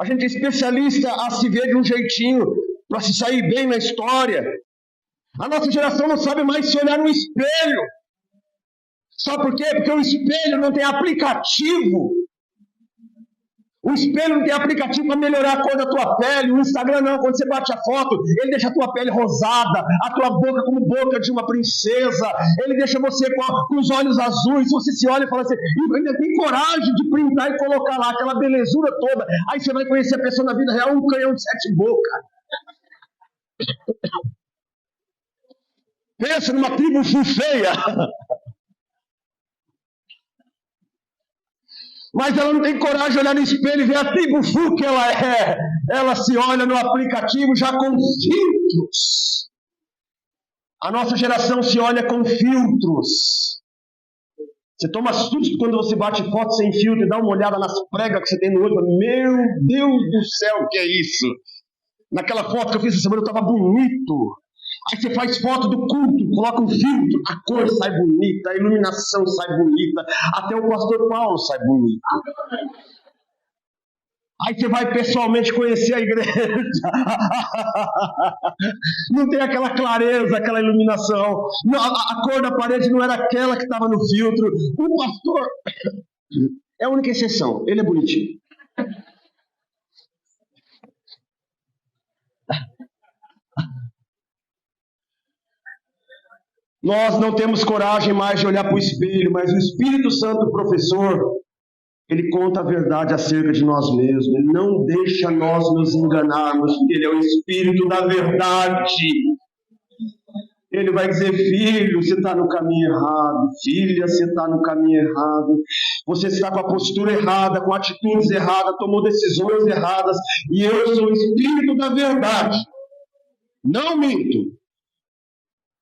A gente é especialista a se ver de um jeitinho para se sair bem na história. A nossa geração não sabe mais se olhar no espelho. Sabe por quê? Porque o espelho não tem aplicativo. O espelho não tem aplicativo para melhorar a cor da tua pele. O Instagram não, quando você bate a foto, ele deixa a tua pele rosada, a tua boca como boca de uma princesa. Ele deixa você com os olhos azuis. Você se olha e fala assim, ainda tem coragem de printar e colocar lá aquela belezura toda. Aí você vai conhecer a pessoa na vida real, um canhão de 7 bocas. Pensa numa tribo feia. Mas ela não tem coragem de olhar no espelho e ver a tribo que ela é. Ela se olha no aplicativo já com filtros. A nossa geração se olha com filtros. Você toma susto quando você bate foto sem filtro e dá uma olhada nas pregas que você tem no olho. Meu Deus do céu, o que é isso? Naquela foto que eu fiz essa semana eu estava bonito. Aí você faz foto do culto, coloca um filtro, a cor sai bonita, a iluminação sai bonita, até o pastor Paulo sai bonito. Aí você vai pessoalmente conhecer a igreja. Não tem aquela clareza, aquela iluminação. Não, a cor da parede não era aquela que estava no filtro. O pastor é a única exceção, ele é bonitinho. Nós não temos coragem mais de olhar para o espelho, mas o Espírito Santo, o professor, ele conta a verdade acerca de nós mesmos. Ele não deixa nós nos enganarmos, porque ele é o Espírito da verdade. Ele vai dizer, filho, você está no caminho errado. Filha, você está no caminho errado. Você está com a postura errada, com atitudes erradas, tomou decisões erradas. E eu sou o Espírito da verdade. Não minto.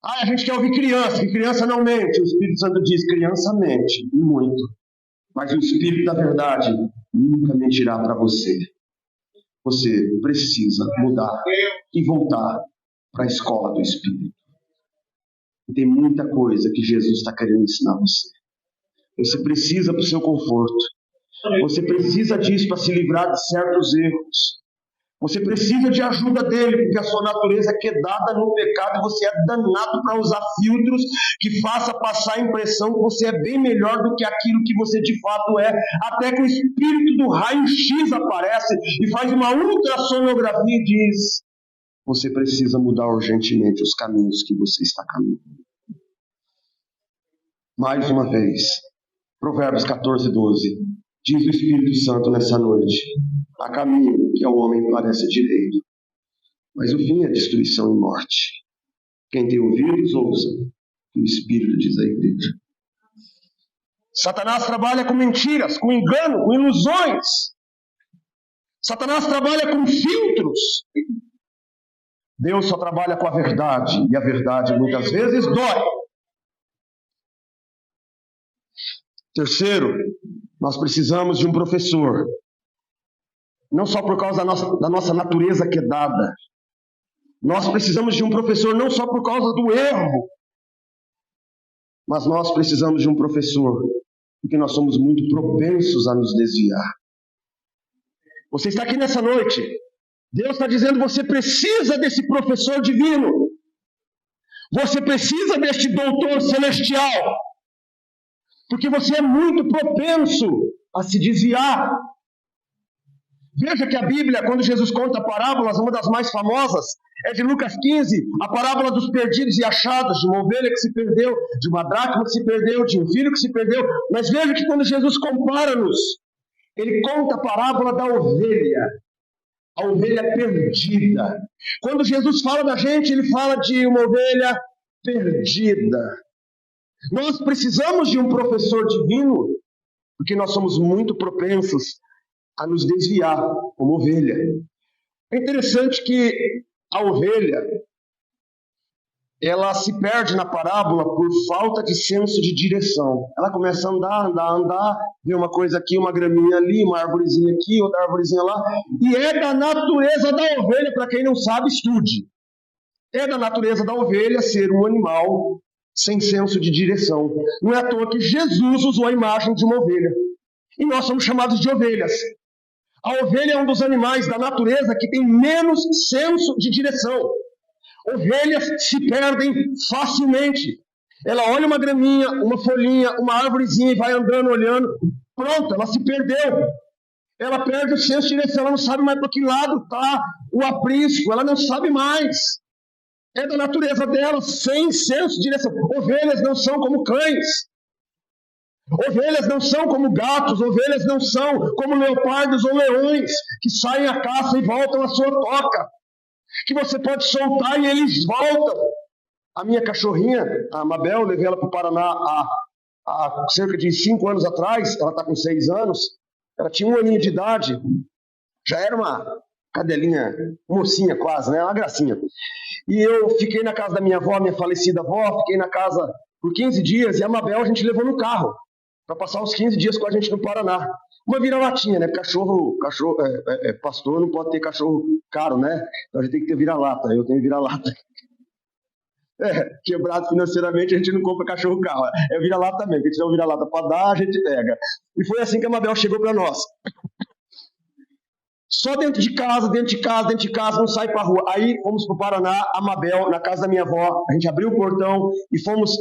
A gente quer ouvir criança, que criança não mente. O Espírito Santo diz, criança mente, e muito. Mas o Espírito da verdade nunca mentirá para você. Você precisa mudar e voltar para a escola do Espírito. E tem muita coisa que Jesus está querendo ensinar você. Você precisa para o seu conforto. Você precisa disso para se livrar de certos erros. Você precisa de ajuda dele, porque a sua natureza é quedada no pecado e você é danado para usar filtros que faça passar a impressão que você é bem melhor do que aquilo que você de fato é, até que o espírito do raio-x aparece e faz uma ultrassonografia e diz: você precisa mudar urgentemente os caminhos que você está caminhando. Mais uma vez, Provérbios 14:12, diz o Espírito Santo nessa noite: há caminho que ao homem parece direito, mas o fim é destruição e morte. Quem tem ouvidos, ouça o que o Espírito diz à igreja. Satanás trabalha com mentiras, com engano, com ilusões. Satanás trabalha com filtros. Deus só trabalha com a verdade, e a verdade muitas vezes dói. Terceiro, nós precisamos de um professor. Não só por causa da nossa natureza quedada. Nós precisamos de um professor não só por causa do erro, mas nós precisamos de um professor porque nós somos muito propensos a nos desviar. Você está aqui nessa noite. Deus está dizendo: você precisa desse professor divino. Você precisa deste doutor celestial. Porque você é muito propenso a se desviar. Veja que a Bíblia, quando Jesus conta parábolas, uma das mais famosas é de Lucas 15, a parábola dos perdidos e achados, de uma ovelha que se perdeu, de uma dracma que se perdeu, de um filho que se perdeu. Mas veja que quando Jesus compara-nos, ele conta a parábola da ovelha, a ovelha perdida. Quando Jesus fala da gente, ele fala de uma ovelha perdida. Nós precisamos de um professor divino, porque nós somos muito propensos a nos desviar como ovelha. É interessante que a ovelha, ela se perde na parábola por falta de senso de direção. Ela começa a andar, vê uma coisa aqui, uma graminha ali, uma árvorezinha aqui, outra árvorezinha lá, e é da natureza da ovelha, para quem não sabe, estude. É da natureza da ovelha ser um animal sem senso de direção. Não é à toa que Jesus usou a imagem de uma ovelha. E nós somos chamados de ovelhas. A ovelha é um dos animais da natureza que tem menos senso de direção. Ovelhas se perdem facilmente. Ela olha uma graminha, uma folhinha, uma árvorezinha e vai andando, olhando. Pronto, ela se perdeu. Ela perde o senso de direção. Ela não sabe mais para que lado está o aprisco. Ela não sabe mais. É da natureza dela, sem senso de direção. Ovelhas não são como cães. Ovelhas não são como gatos. Ovelhas não são como leopardos ou leões, que saem à caça e voltam à sua toca, que você pode soltar e eles voltam. A minha cachorrinha, a Mabel, eu levei ela para o Paraná há cerca de 5 anos atrás. Ela está com 6 anos. Ela tinha 1 aninho de idade. Já era uma cadelinha, mocinha quase, né? Uma gracinha. E eu fiquei na casa da minha avó, minha falecida avó. Fiquei na casa por 15 dias. E a Mabel a gente levou no carro para passar os 15 dias com a gente no Paraná. Uma vira-latinha, né? Cachorro, pastor não pode ter cachorro caro, né? Então a gente tem que ter vira-lata. Eu tenho vira-lata. Quebrado financeiramente, a gente não compra cachorro caro. É vira-lata mesmo. Quem tiver um vira-lata para dar, a gente pega. E foi assim que a Mabel chegou para nós. Só dentro de casa, não sai para rua. Aí fomos para o Paraná, a Mabel, na casa da minha avó. A gente abriu o portão e fomos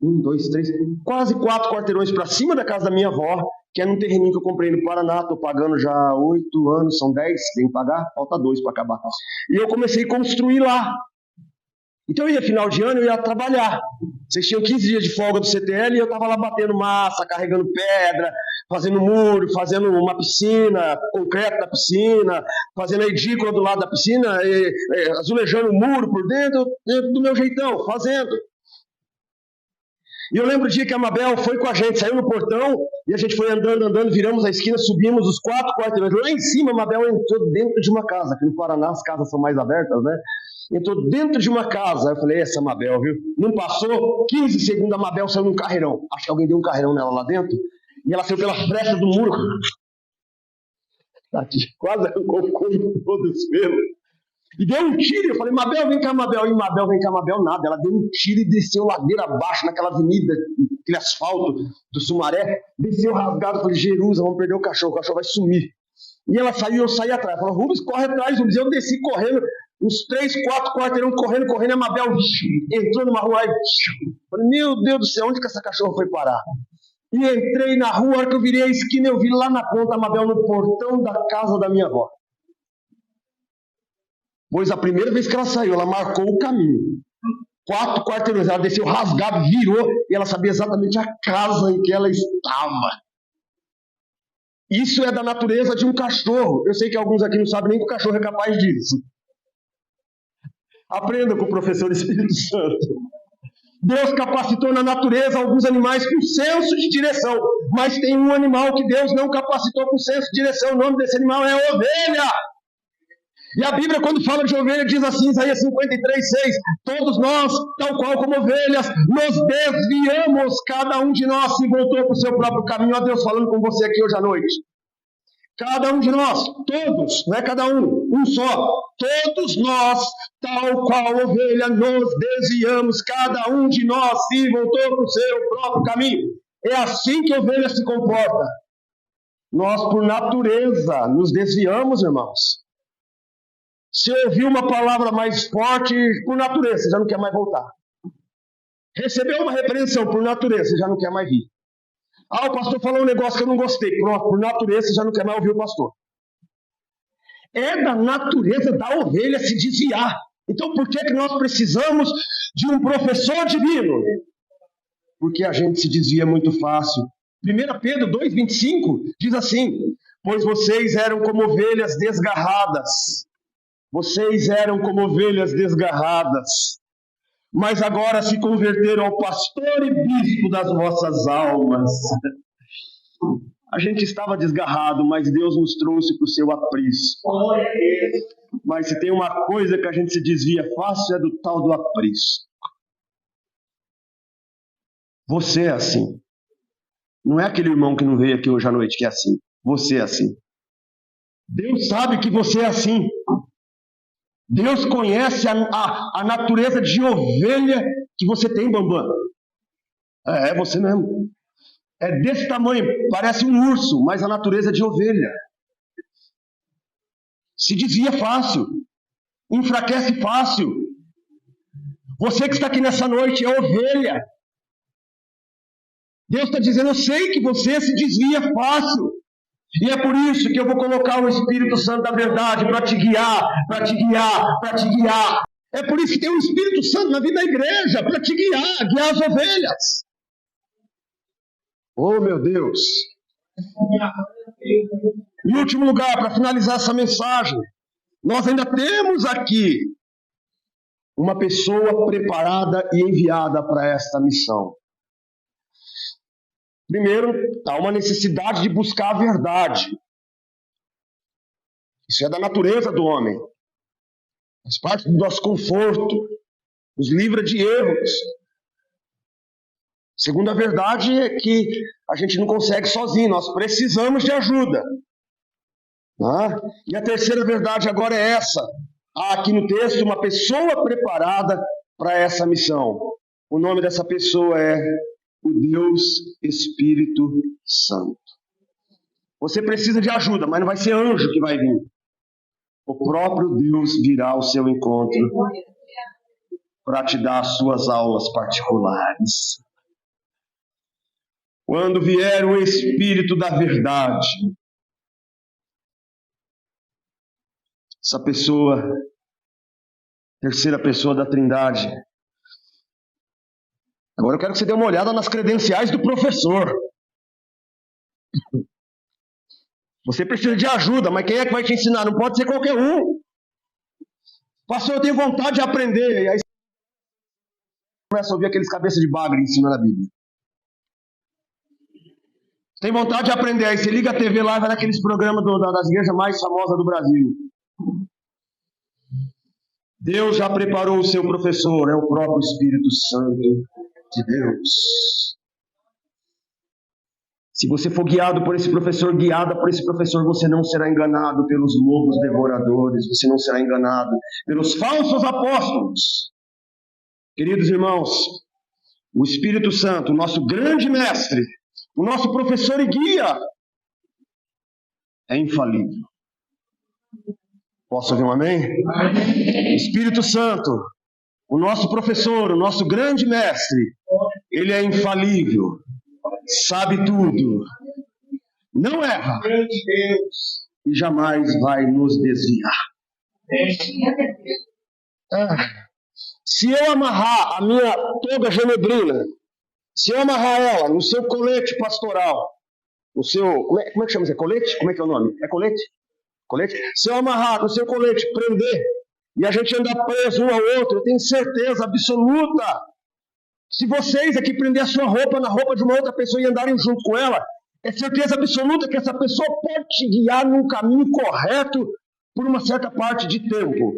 1, 2, 3, quase 4 quarteirões para cima da casa da minha avó, que é num terreninho que eu comprei no Paraná. Estou pagando já 8 anos, são 10, tem que pagar, falta 2 para acabar. E eu comecei a construir lá. Então eu ia final de ano, eu ia trabalhar. Vocês tinham 15 dias de folga do CTL e eu estava lá batendo massa, carregando pedra, fazendo muro, fazendo uma piscina, concreto da piscina, fazendo a edícula do lado da piscina, azulejando o muro por dentro do meu jeitão, fazendo. E eu lembro o dia que a Mabel foi com a gente, saiu no portão, e a gente foi andando, viramos a esquina, subimos os 4 quarteirões. Lá em cima, a Mabel entrou dentro de uma casa, que no Paraná as casas são mais abertas, né? Entrou dentro de uma casa. Eu falei: essa Mabel, viu? Não passou 15 segundos, a Mabel saiu num carreirão. Acho que alguém deu um carreirão nela lá dentro, e ela saiu pela fresta do muro. Quase arrancou o corpo todo os pelos. E deu um tiro. Eu falei: Mabel, vem cá, Mabel. E Mabel, vem cá, Mabel, nada. Ela deu um tiro e desceu ladeira abaixo, naquela avenida, aquele asfalto do Sumaré. Desceu rasgado. Eu falei: Jerusa, vamos perder o cachorro vai sumir. E ela saiu, eu saí atrás. Falou, Rubens, corre atrás, Rubens. Eu desci correndo, uns 3, 4 quarteirão correndo. A Mabel entrou numa rua e... Falei, meu Deus do céu, onde que essa cachorra foi parar? E entrei na rua, a hora que eu virei a esquina, eu vi lá na ponta a Mabel no portão da casa da minha avó. Pois a primeira vez que ela saiu, ela marcou o caminho. 4 quarteirões, ela desceu rasgado, virou, e ela sabia exatamente a casa em que ela estava. Isso é da natureza de um cachorro. Eu sei que alguns aqui não sabem nem que o cachorro é capaz disso. Aprenda com o professor Espírito Santo. Deus capacitou na natureza alguns animais com senso de direção, mas tem um animal que Deus não capacitou com senso de direção. O nome desse animal é ovelha. E a Bíblia, quando fala de ovelha, diz assim, Isaías 53:6, todos nós, tal qual como ovelhas, nos desviamos, cada um de nós se voltou para o seu próprio caminho. Ó Deus falando com você aqui hoje à noite. Cada um de nós, todos, não é cada um só. Todos nós, tal qual ovelha, nos desviamos, cada um de nós se voltou para o seu próprio caminho. É assim que a ovelha se comporta. Nós, por natureza, nos desviamos, irmãos. Se ouvir uma palavra mais forte, por natureza, você já não quer mais voltar. Recebeu uma repreensão, por natureza, você já não quer mais vir. Ah, o pastor falou um negócio que eu não gostei. Pronto, por natureza, você já não quer mais ouvir o pastor. É da natureza da ovelha se desviar. Então, por que nós precisamos de um professor divino? Porque a gente se desvia muito fácil. 1 Pedro 2,25 diz assim, pois vocês eram como ovelhas desgarradas. Vocês eram como ovelhas desgarradas, mas agora se converteram ao pastor e bispo das vossas almas. A gente estava desgarrado, mas Deus nos trouxe para o seu aprisco. Mas se tem uma coisa que a gente se desvia fácil, é do tal do aprisco. Você é assim. Não é aquele irmão que não veio aqui hoje à noite que é assim. Você é assim. Deus sabe que você é assim. Deus conhece a natureza de ovelha que você tem, Bambam. É você mesmo. É desse tamanho, parece um urso, mas a natureza é de ovelha. Se desvia fácil, enfraquece fácil. Você que está aqui nessa noite é ovelha. Deus está dizendo, eu sei que você se desvia fácil. E é por isso que eu vou colocar o Espírito Santo da verdade para te guiar, para te guiar, para te guiar. É por isso que tem o Espírito Santo na vida da igreja, para te guiar as ovelhas. Oh, meu Deus! Em último lugar, para finalizar essa mensagem, nós ainda temos aqui uma pessoa preparada e enviada para esta missão. Primeiro, há uma necessidade de buscar a verdade. Isso é da natureza do homem. Faz parte do nosso conforto. Nos livra de erros. Segunda verdade é que a gente não consegue sozinho. Nós precisamos de ajuda. E a terceira verdade agora é essa. Há aqui no texto uma pessoa preparada para essa missão. O nome dessa pessoa é o Deus Espírito Santo. Você precisa de ajuda, mas não vai ser anjo que vai vir. O próprio Deus virá ao seu encontro para te dar as suas aulas particulares. Quando vier o Espírito da verdade, essa pessoa, terceira pessoa da Trindade. Agora eu quero que você dê uma olhada nas credenciais do professor. Você precisa de ajuda, mas quem é que vai te ensinar? Não pode ser qualquer um. Pastor, eu tenho vontade de aprender. E aí você começa a ouvir aqueles cabeças de bagre ensinando a Bíblia. Tem vontade de aprender, aí você liga a TV lá e vai naqueles programas das igrejas mais famosas do Brasil. Deus já preparou o seu professor, é o próprio Espírito Santo de Deus. Se você for guiado por esse professor, guiada por esse professor, você não será enganado pelos lobos devoradores, você não será enganado pelos falsos apóstolos. Queridos irmãos, o Espírito Santo, o nosso grande mestre, o nosso professor e guia, é infalível. Posso ouvir um amém? Amém. Espírito Santo, o nosso professor, o nosso grande mestre, ele é infalível, sabe tudo, não erra e jamais vai nos desviar. Se eu amarrar a minha toga genebrina, se eu amarrar ela no seu colete pastoral, no seu... Como é que chama isso? É colete? Como é que é o nome? É colete? Colete? Se eu amarrar no seu colete, prender, e a gente andar preso um ao outro, eu tenho certeza absoluta. Se vocês aqui prender a sua roupa na roupa de uma outra pessoa e andarem junto com ela, é certeza absoluta que essa pessoa pode te guiar num caminho correto por uma certa parte de tempo.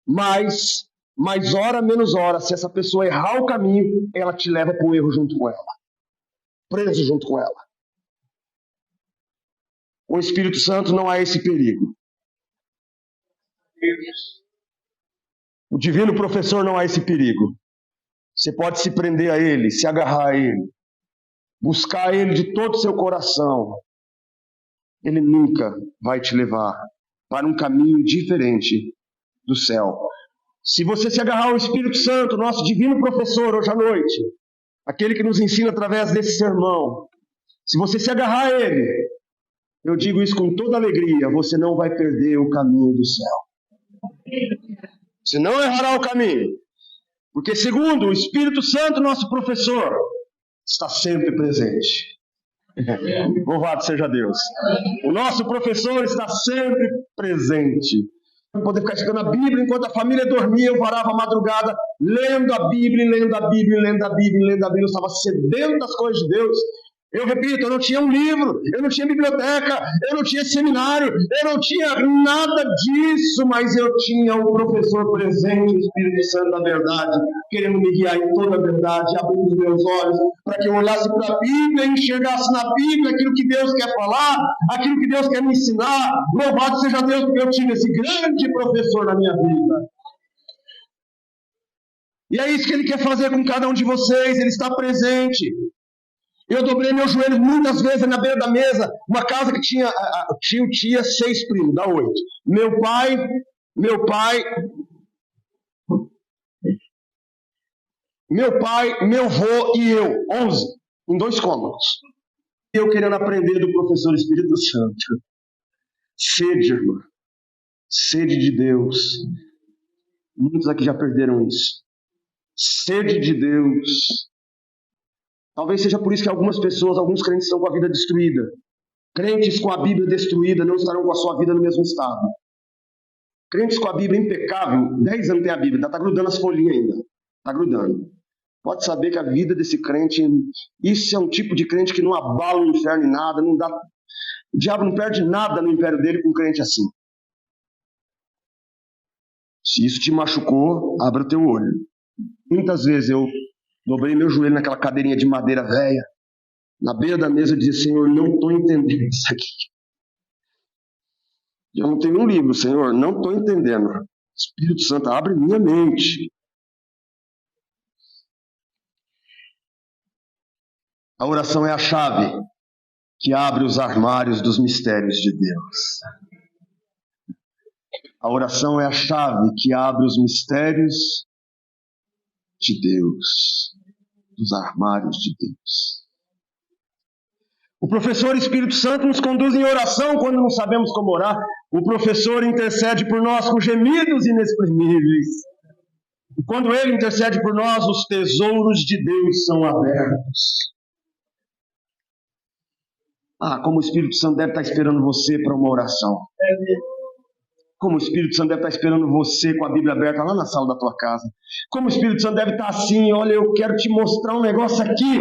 Mas, mais hora menos hora, se essa pessoa errar o caminho, ela te leva para o erro junto com ela. Preso junto com ela. Com o Espírito Santo não há esse perigo. O divino professor não há esse perigo. Você pode se prender a ele, se agarrar a ele, buscar ele de todo o seu coração. Ele nunca vai te levar para um caminho diferente do céu. Se você se agarrar ao Espírito Santo, nosso divino professor, hoje à noite, aquele que nos ensina através desse sermão, se você se agarrar a ele, eu digo isso com toda alegria, você não vai perder o caminho do céu. Você não errará o caminho. Porque, segundo o Espírito Santo, nosso professor, está sempre presente. Louvado seja Deus. O nosso professor está sempre presente. Poder ficar estudando a Bíblia enquanto a família dormia, eu varava a madrugada, lendo a Bíblia, lendo a Bíblia, lendo a Bíblia, lendo a Bíblia. Eu estava sedento das coisas de Deus. Eu repito, eu não tinha um livro, eu não tinha biblioteca, eu não tinha seminário, eu não tinha nada disso, mas eu tinha um professor presente, o Espírito Santo da verdade, querendo me guiar em toda a verdade, abrindo os meus olhos, para que eu olhasse para a Bíblia e enxergasse na Bíblia aquilo que Deus quer falar, aquilo que Deus quer me ensinar. Louvado seja Deus, porque eu tive esse grande professor na minha vida. E é isso que Ele quer fazer com cada um de vocês, Ele está presente. Eu dobrei meus joelhos muitas vezes na beira da mesa, uma casa que tinha 6 primos, dá 8. Meu pai, meu avô e eu, 11, em 2 cômodos. Eu querendo aprender do professor Espírito Santo. Sede, irmã. Sede de Deus. Muitos aqui já perderam isso. Sede de Deus. Talvez seja por isso que algumas pessoas, alguns crentes estão com a vida destruída. Crentes com a Bíblia destruída não estarão com a sua vida no mesmo estado. Crentes com a Bíblia impecável, 10 anos tem a Bíblia, ainda está grudando as folhinhas ainda. Está grudando. Pode saber que a vida desse crente, isso é um tipo de crente que não abala o inferno em nada, não dá. O diabo não perde nada no império dele com um crente assim. Se isso te machucou, abra o teu olho. Muitas vezes eu dobrei meu joelho naquela cadeirinha de madeira velha, na beira da mesa, eu disse: Senhor, não estou entendendo isso aqui. Eu não tenho um livro, Senhor, não estou entendendo. Espírito Santo, abre minha mente. A oração é a chave que abre os armários dos mistérios de Deus. A oração é a chave que abre os mistérios de Deus, dos armários de Deus. O professor Espírito Santo nos conduz em oração quando não sabemos como orar. O professor intercede por nós com gemidos inexprimíveis. E quando ele intercede por nós, os tesouros de Deus são abertos. Como o Espírito Santo deve estar esperando você para uma oração. Como o Espírito Santo deve estar esperando você com a Bíblia aberta lá na sala da tua casa. Como o Espírito Santo deve estar assim: olha, eu quero te mostrar um negócio aqui.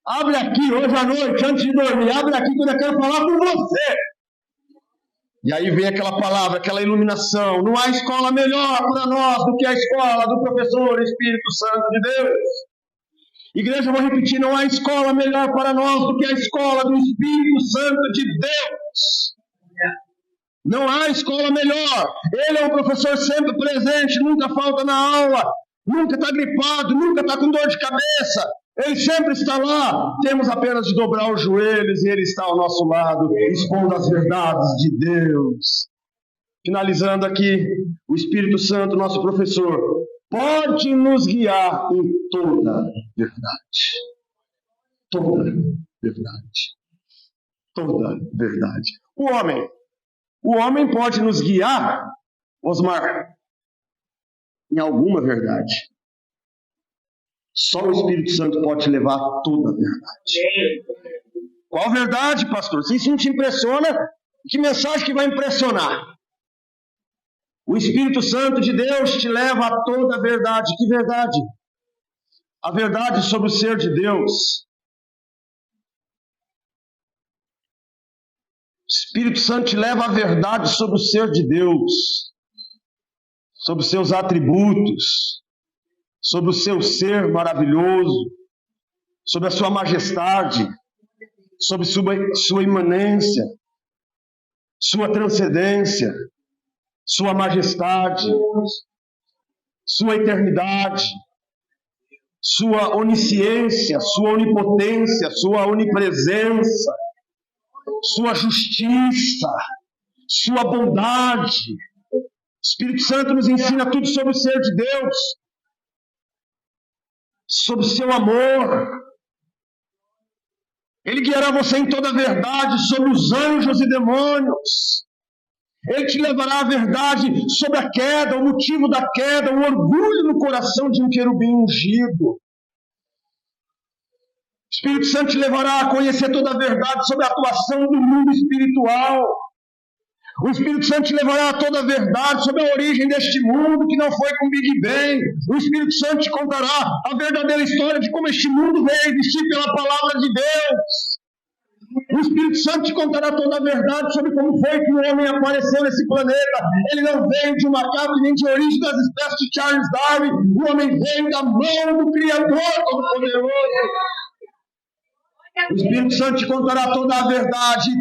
Abre aqui hoje à noite, antes de dormir. Abre aqui que eu quero falar com você. E aí vem aquela palavra, aquela iluminação. Não há escola melhor para nós do que a escola do professor Espírito Santo de Deus. Igreja, eu vou repetir, não há escola melhor para nós do que a escola do Espírito Santo de Deus. Não há escola melhor. Ele é um professor sempre presente, nunca falta na aula, nunca está gripado, nunca está com dor de cabeça. Ele sempre está lá. Temos apenas de dobrar os joelhos e Ele está ao nosso lado, expondo as verdades de Deus. finalizando aqui, o Espírito Santo, nosso professor, pode nos guiar em toda verdade. Toda verdade. Toda verdade. O homem pode nos guiar, Osmar, em alguma verdade. Só o Espírito Santo pode te levar a toda a verdade. Qual verdade, pastor? Se isso não te impressiona, que mensagem que vai impressionar? O Espírito Santo de Deus te leva a toda a verdade. Que verdade? A verdade sobre o ser de Deus. O Espírito Santo te leva à verdade sobre o ser de Deus, sobre os seus atributos, sobre o seu ser maravilhoso, sobre a sua majestade, sobre sua imanência, sua transcendência, sua majestade, sua eternidade, sua onisciência, sua onipotência, sua onipresença, sua justiça, sua bondade. O Espírito Santo nos ensina tudo sobre o ser de Deus, sobre o seu amor. Ele guiará você em toda a verdade sobre os anjos e demônios. Ele te levará à verdade sobre a queda, o motivo da queda, o orgulho no coração de um querubim ungido. O Espírito Santo te levará a conhecer toda a verdade sobre a atuação do mundo espiritual. O Espírito Santo te levará a toda a verdade sobre a origem deste mundo, que não foi com Big Bang. O Espírito Santo te contará a verdadeira história de como este mundo veio a existir pela palavra de Deus. O Espírito Santo te contará toda a verdade sobre como foi que o homem apareceu nesse planeta. Ele não veio de um macaco nem de origem das espécies de Charles Darwin. O homem veio da mão do Criador Todo-Poderoso. O Espírito Santo te contará toda a verdade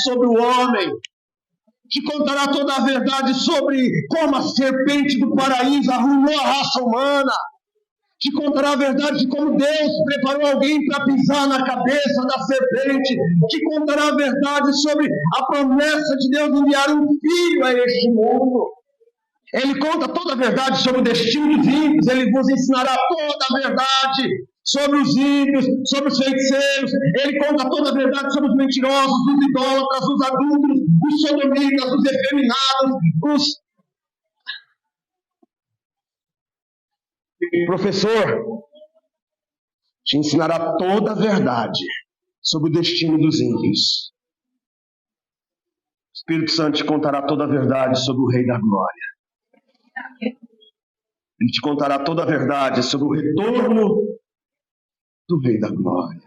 sobre o homem. Te contará toda a verdade sobre como a serpente do paraíso arruinou a raça humana. Te contará a verdade de como Deus preparou alguém para pisar na cabeça da serpente. Te contará a verdade sobre a promessa de Deus enviar um filho a este mundo. Ele conta toda a verdade sobre o destino dos ímpios. Ele vos ensinará toda a verdade sobre os ímpios, sobre os feiticeiros. Ele conta toda a verdade sobre os mentirosos, os idólatras, os adúlteros, os sodomitas, os efeminados, Professor, te ensinará toda a verdade sobre o destino dos ímpios. O Espírito Santo te contará toda a verdade sobre o Rei da Glória. Ele te contará toda a verdade sobre o retorno do Rei da Glória.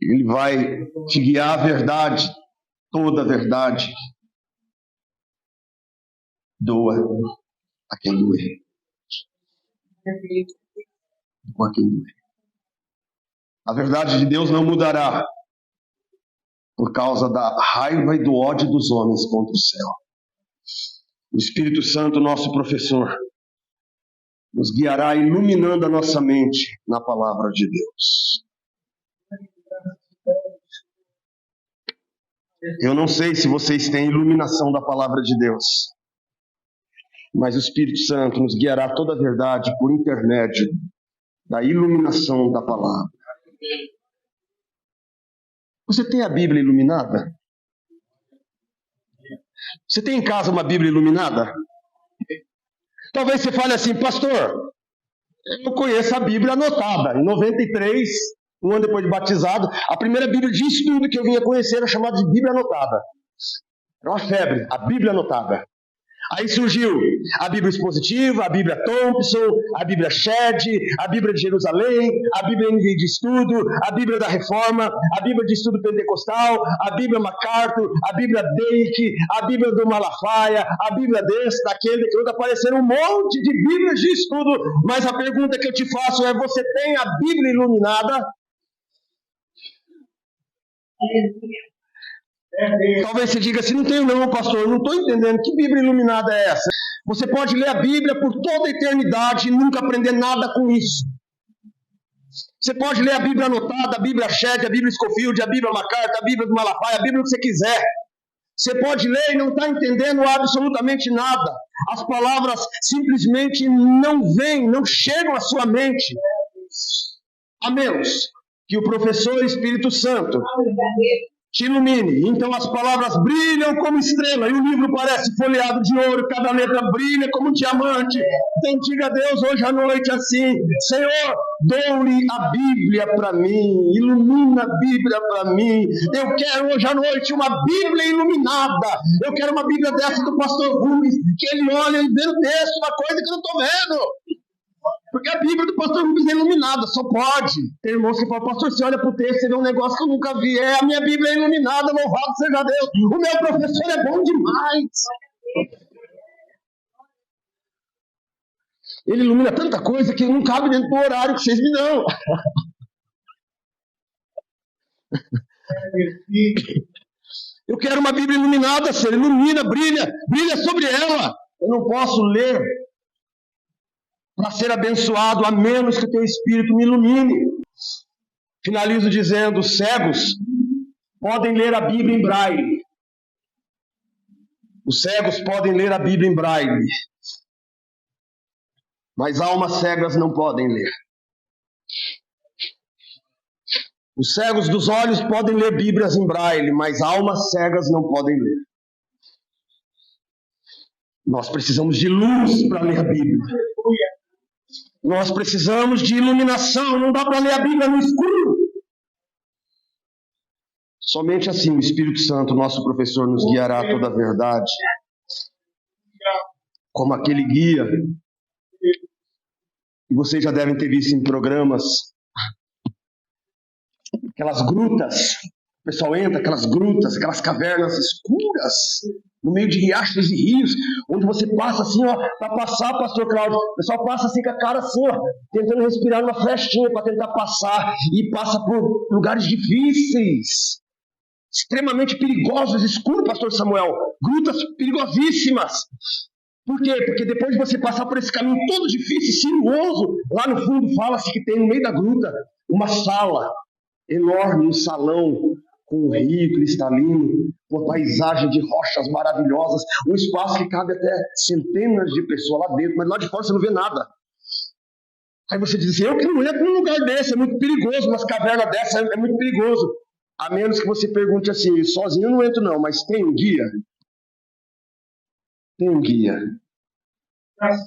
Ele vai te guiar à verdade, toda a verdade. Doa a quem doer. Doa a quem doer. A verdade de Deus não mudará por causa da raiva e do ódio dos homens contra o céu. O Espírito Santo, nosso professor, nos guiará iluminando a nossa mente na palavra de Deus. Eu não sei se vocês têm iluminação da palavra de Deus, mas o Espírito Santo nos guiará toda a verdade por intermédio da iluminação da palavra. Você tem a Bíblia iluminada? Você tem em casa uma Bíblia iluminada? Talvez você fale assim, pastor, eu conheço a Bíblia anotada. Em 93, um ano depois de batizado, a primeira Bíblia de estudo que eu vinha conhecer era chamada de Bíblia anotada. Era uma febre, a Bíblia anotada. Aí surgiu a Bíblia Expositiva, a Bíblia Thompson, a Bíblia Shedd, a Bíblia de Jerusalém, a Bíblia NVI de Estudo, a Bíblia da Reforma, a Bíblia de Estudo Pentecostal, a Bíblia MacArthur, a Bíblia Dake, a Bíblia do Malafaia, a Bíblia desse, daquele, daquele outro. Apareceram um monte de Bíblias de estudo, mas a pergunta que eu te faço é, você tem a Bíblia iluminada? Talvez você diga assim, não tenho não, pastor, eu não estou entendendo, que Bíblia iluminada é essa? Você pode ler a Bíblia por toda a eternidade e nunca aprender nada com isso. Você pode ler a Bíblia anotada, a Bíblia Shed, a Bíblia Scofield, a Bíblia Macarta, a Bíblia do Malafaia, a Bíblia que você quiser. Você pode ler e não está entendendo absolutamente nada. As palavras simplesmente não vêm, não chegam à sua mente. A menos que o professor Espírito Santo te ilumine. Então as palavras brilham como estrela e o livro parece folheado de ouro, cada letra brilha como um diamante. Então diga a Deus hoje à noite assim: Senhor, dou-lhe a Bíblia para mim, ilumina a Bíblia para mim. Eu quero hoje à noite uma Bíblia iluminada. Eu quero uma Bíblia dessa do pastor Rubens, que ele olha e vê no texto uma coisa que eu não estou vendo. Porque a Bíblia do pastor Rubens é iluminada, só pode. Tem irmãos que falam: pastor, você olha para o texto, você vê um negócio que eu nunca vi. A minha Bíblia é iluminada, louvado seja Deus. O meu professor é bom demais. Ele ilumina tanta coisa que não cabe dentro do horário que vocês me dão. Eu quero uma Bíblia iluminada, Senhor. Ilumina, brilha sobre ela. Eu não posso ler para ser abençoado, a menos que o teu Espírito me ilumine. Finalizo dizendo: os cegos podem ler a Bíblia em braille. Os cegos podem ler a Bíblia em braille. Mas almas cegas não podem ler. Os cegos dos olhos podem ler Bíblias em braille, mas almas cegas não podem ler. Nós precisamos de luz para ler a Bíblia. Nós precisamos de iluminação, não dá para ler a Bíblia no escuro. Somente assim o Espírito Santo, nosso professor, nos guiará a toda a verdade. Como aquele guia, e vocês já devem ter visto em programas, aquelas grutas, o pessoal entra, aquelas grutas, aquelas cavernas escuras, no meio de riachos e rios, onde você passa assim, ó, para passar, pastor Cláudio, o pessoal passa assim com a cara assim, ó, tentando respirar numa flechinha para tentar passar, e passa por lugares difíceis, extremamente perigosos, escuros, pastor Samuel, grutas perigosíssimas. Por quê? Porque depois de você passar por esse caminho todo difícil, sinuoso, lá no fundo fala-se que tem no meio da gruta uma sala enorme, um salão com um rio cristalino, uma paisagem de rochas maravilhosas, um espaço que cabe até centenas de pessoas lá dentro, mas lá de fora você não vê nada. Aí você diz assim: eu que não entro num lugar desse, é muito perigoso, umas cavernas dessa é muito perigoso. A menos que você pergunte assim: sozinho eu não entro não, mas tem um guia? Tem um guia.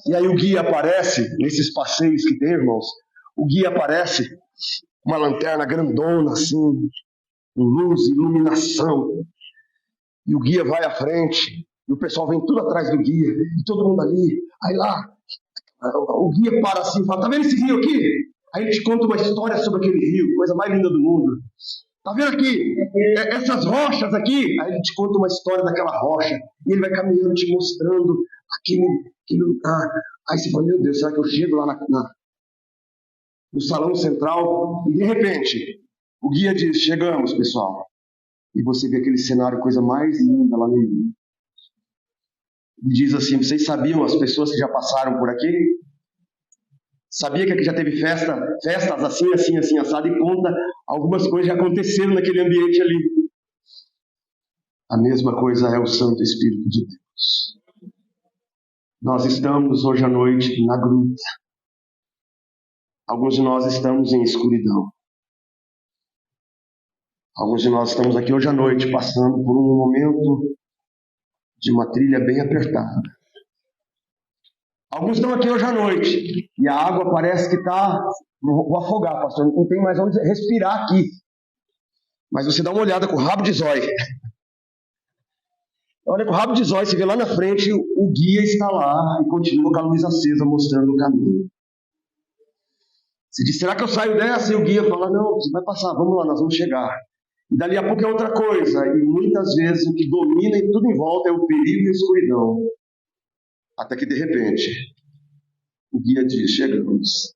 E aí o guia aparece, nesses passeios que tem, irmãos, o guia aparece, uma lanterna grandona assim, com luz, iluminação, e o guia vai à frente, e o pessoal vem tudo atrás do guia, e todo mundo ali, aí lá, o guia para assim e fala: tá vendo esse rio aqui? Aí ele te conta uma história sobre aquele rio, coisa mais linda do mundo. Tá vendo aqui? Essas rochas aqui? Aí ele te conta uma história daquela rocha, e ele vai caminhando, te mostrando aquele lugar. Aí você fala: meu Deus, será que eu chego lá no salão central? E de repente, o guia diz: chegamos, pessoal. E você vê aquele cenário, coisa mais linda lá no meio. E diz assim: vocês sabiam, as pessoas que já passaram por aqui? Sabia que aqui já teve festas assim, assado, e conta algumas coisas que aconteceram naquele ambiente ali. A mesma coisa é o Santo Espírito de Deus. Nós estamos hoje à noite na gruta. Alguns de nós estamos em escuridão. Alguns de nós estamos aqui hoje à noite passando por um momento de uma trilha bem apertada. Alguns estão aqui hoje à noite e a água parece que está... Vou afogar, pastor, não tem mais onde respirar aqui. Mas você dá uma olhada com o rabo de zóio. Olha com o rabo de zóio, você vê lá na frente, o guia está lá e continua com a luz acesa mostrando o caminho. Você diz: será que eu saio dessa? E o guia fala: não, você vai passar, vamos lá, nós vamos chegar. E dali a pouco é outra coisa. E muitas vezes o que domina em tudo em volta é o perigo e a escuridão. Até que de repente, o guia diz: chegamos.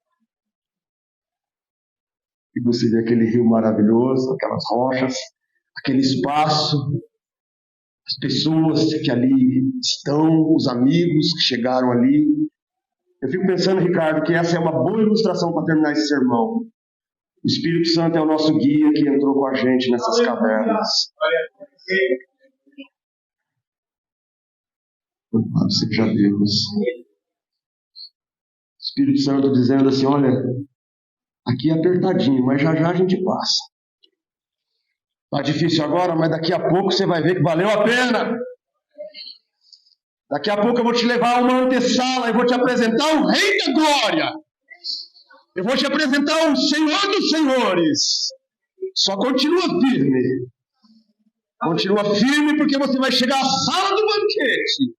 E você vê aquele rio maravilhoso, aquelas rochas, aquele espaço, as pessoas que ali estão, os amigos que chegaram ali. Eu fico pensando, Ricardo, que essa é uma boa ilustração para terminar esse sermão. O Espírito Santo é o nosso guia que entrou com a gente nessas cavernas. Louvado seja Deus. O Espírito Santo dizendo assim, olha, aqui é apertadinho, mas já já a gente passa. Tá difícil agora, mas daqui a pouco você vai ver que valeu a pena. Daqui a pouco eu vou te levar a uma antessala e vou te apresentar o Rei da Glória. Eu vou te apresentar o Senhor dos Senhores. Só continua firme. Continua firme porque você vai chegar à sala do banquete.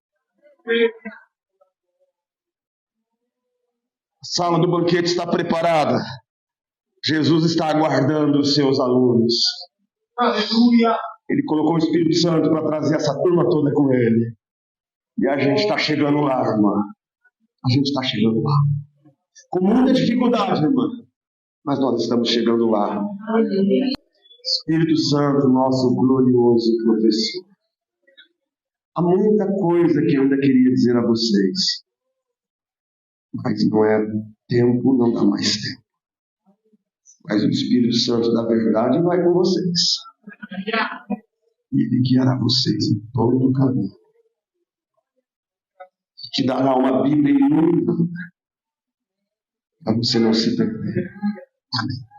A sala do banquete está preparada. Jesus está aguardando os seus alunos. Aleluia! Ele colocou o Espírito Santo para trazer essa turma toda com ele. E a gente está chegando lá, irmã. A gente está chegando lá. Com muita dificuldade, irmã. Mas nós estamos chegando lá. Espírito Santo, nosso glorioso professor. Há muita coisa que eu ainda queria dizer a vocês. Mas não é tempo, não dá mais tempo. Mas o Espírito Santo da verdade vai com vocês. E Ele guiará vocês em todo o caminho. E te dará uma Bíblia ilumina para você não se perder. Amém.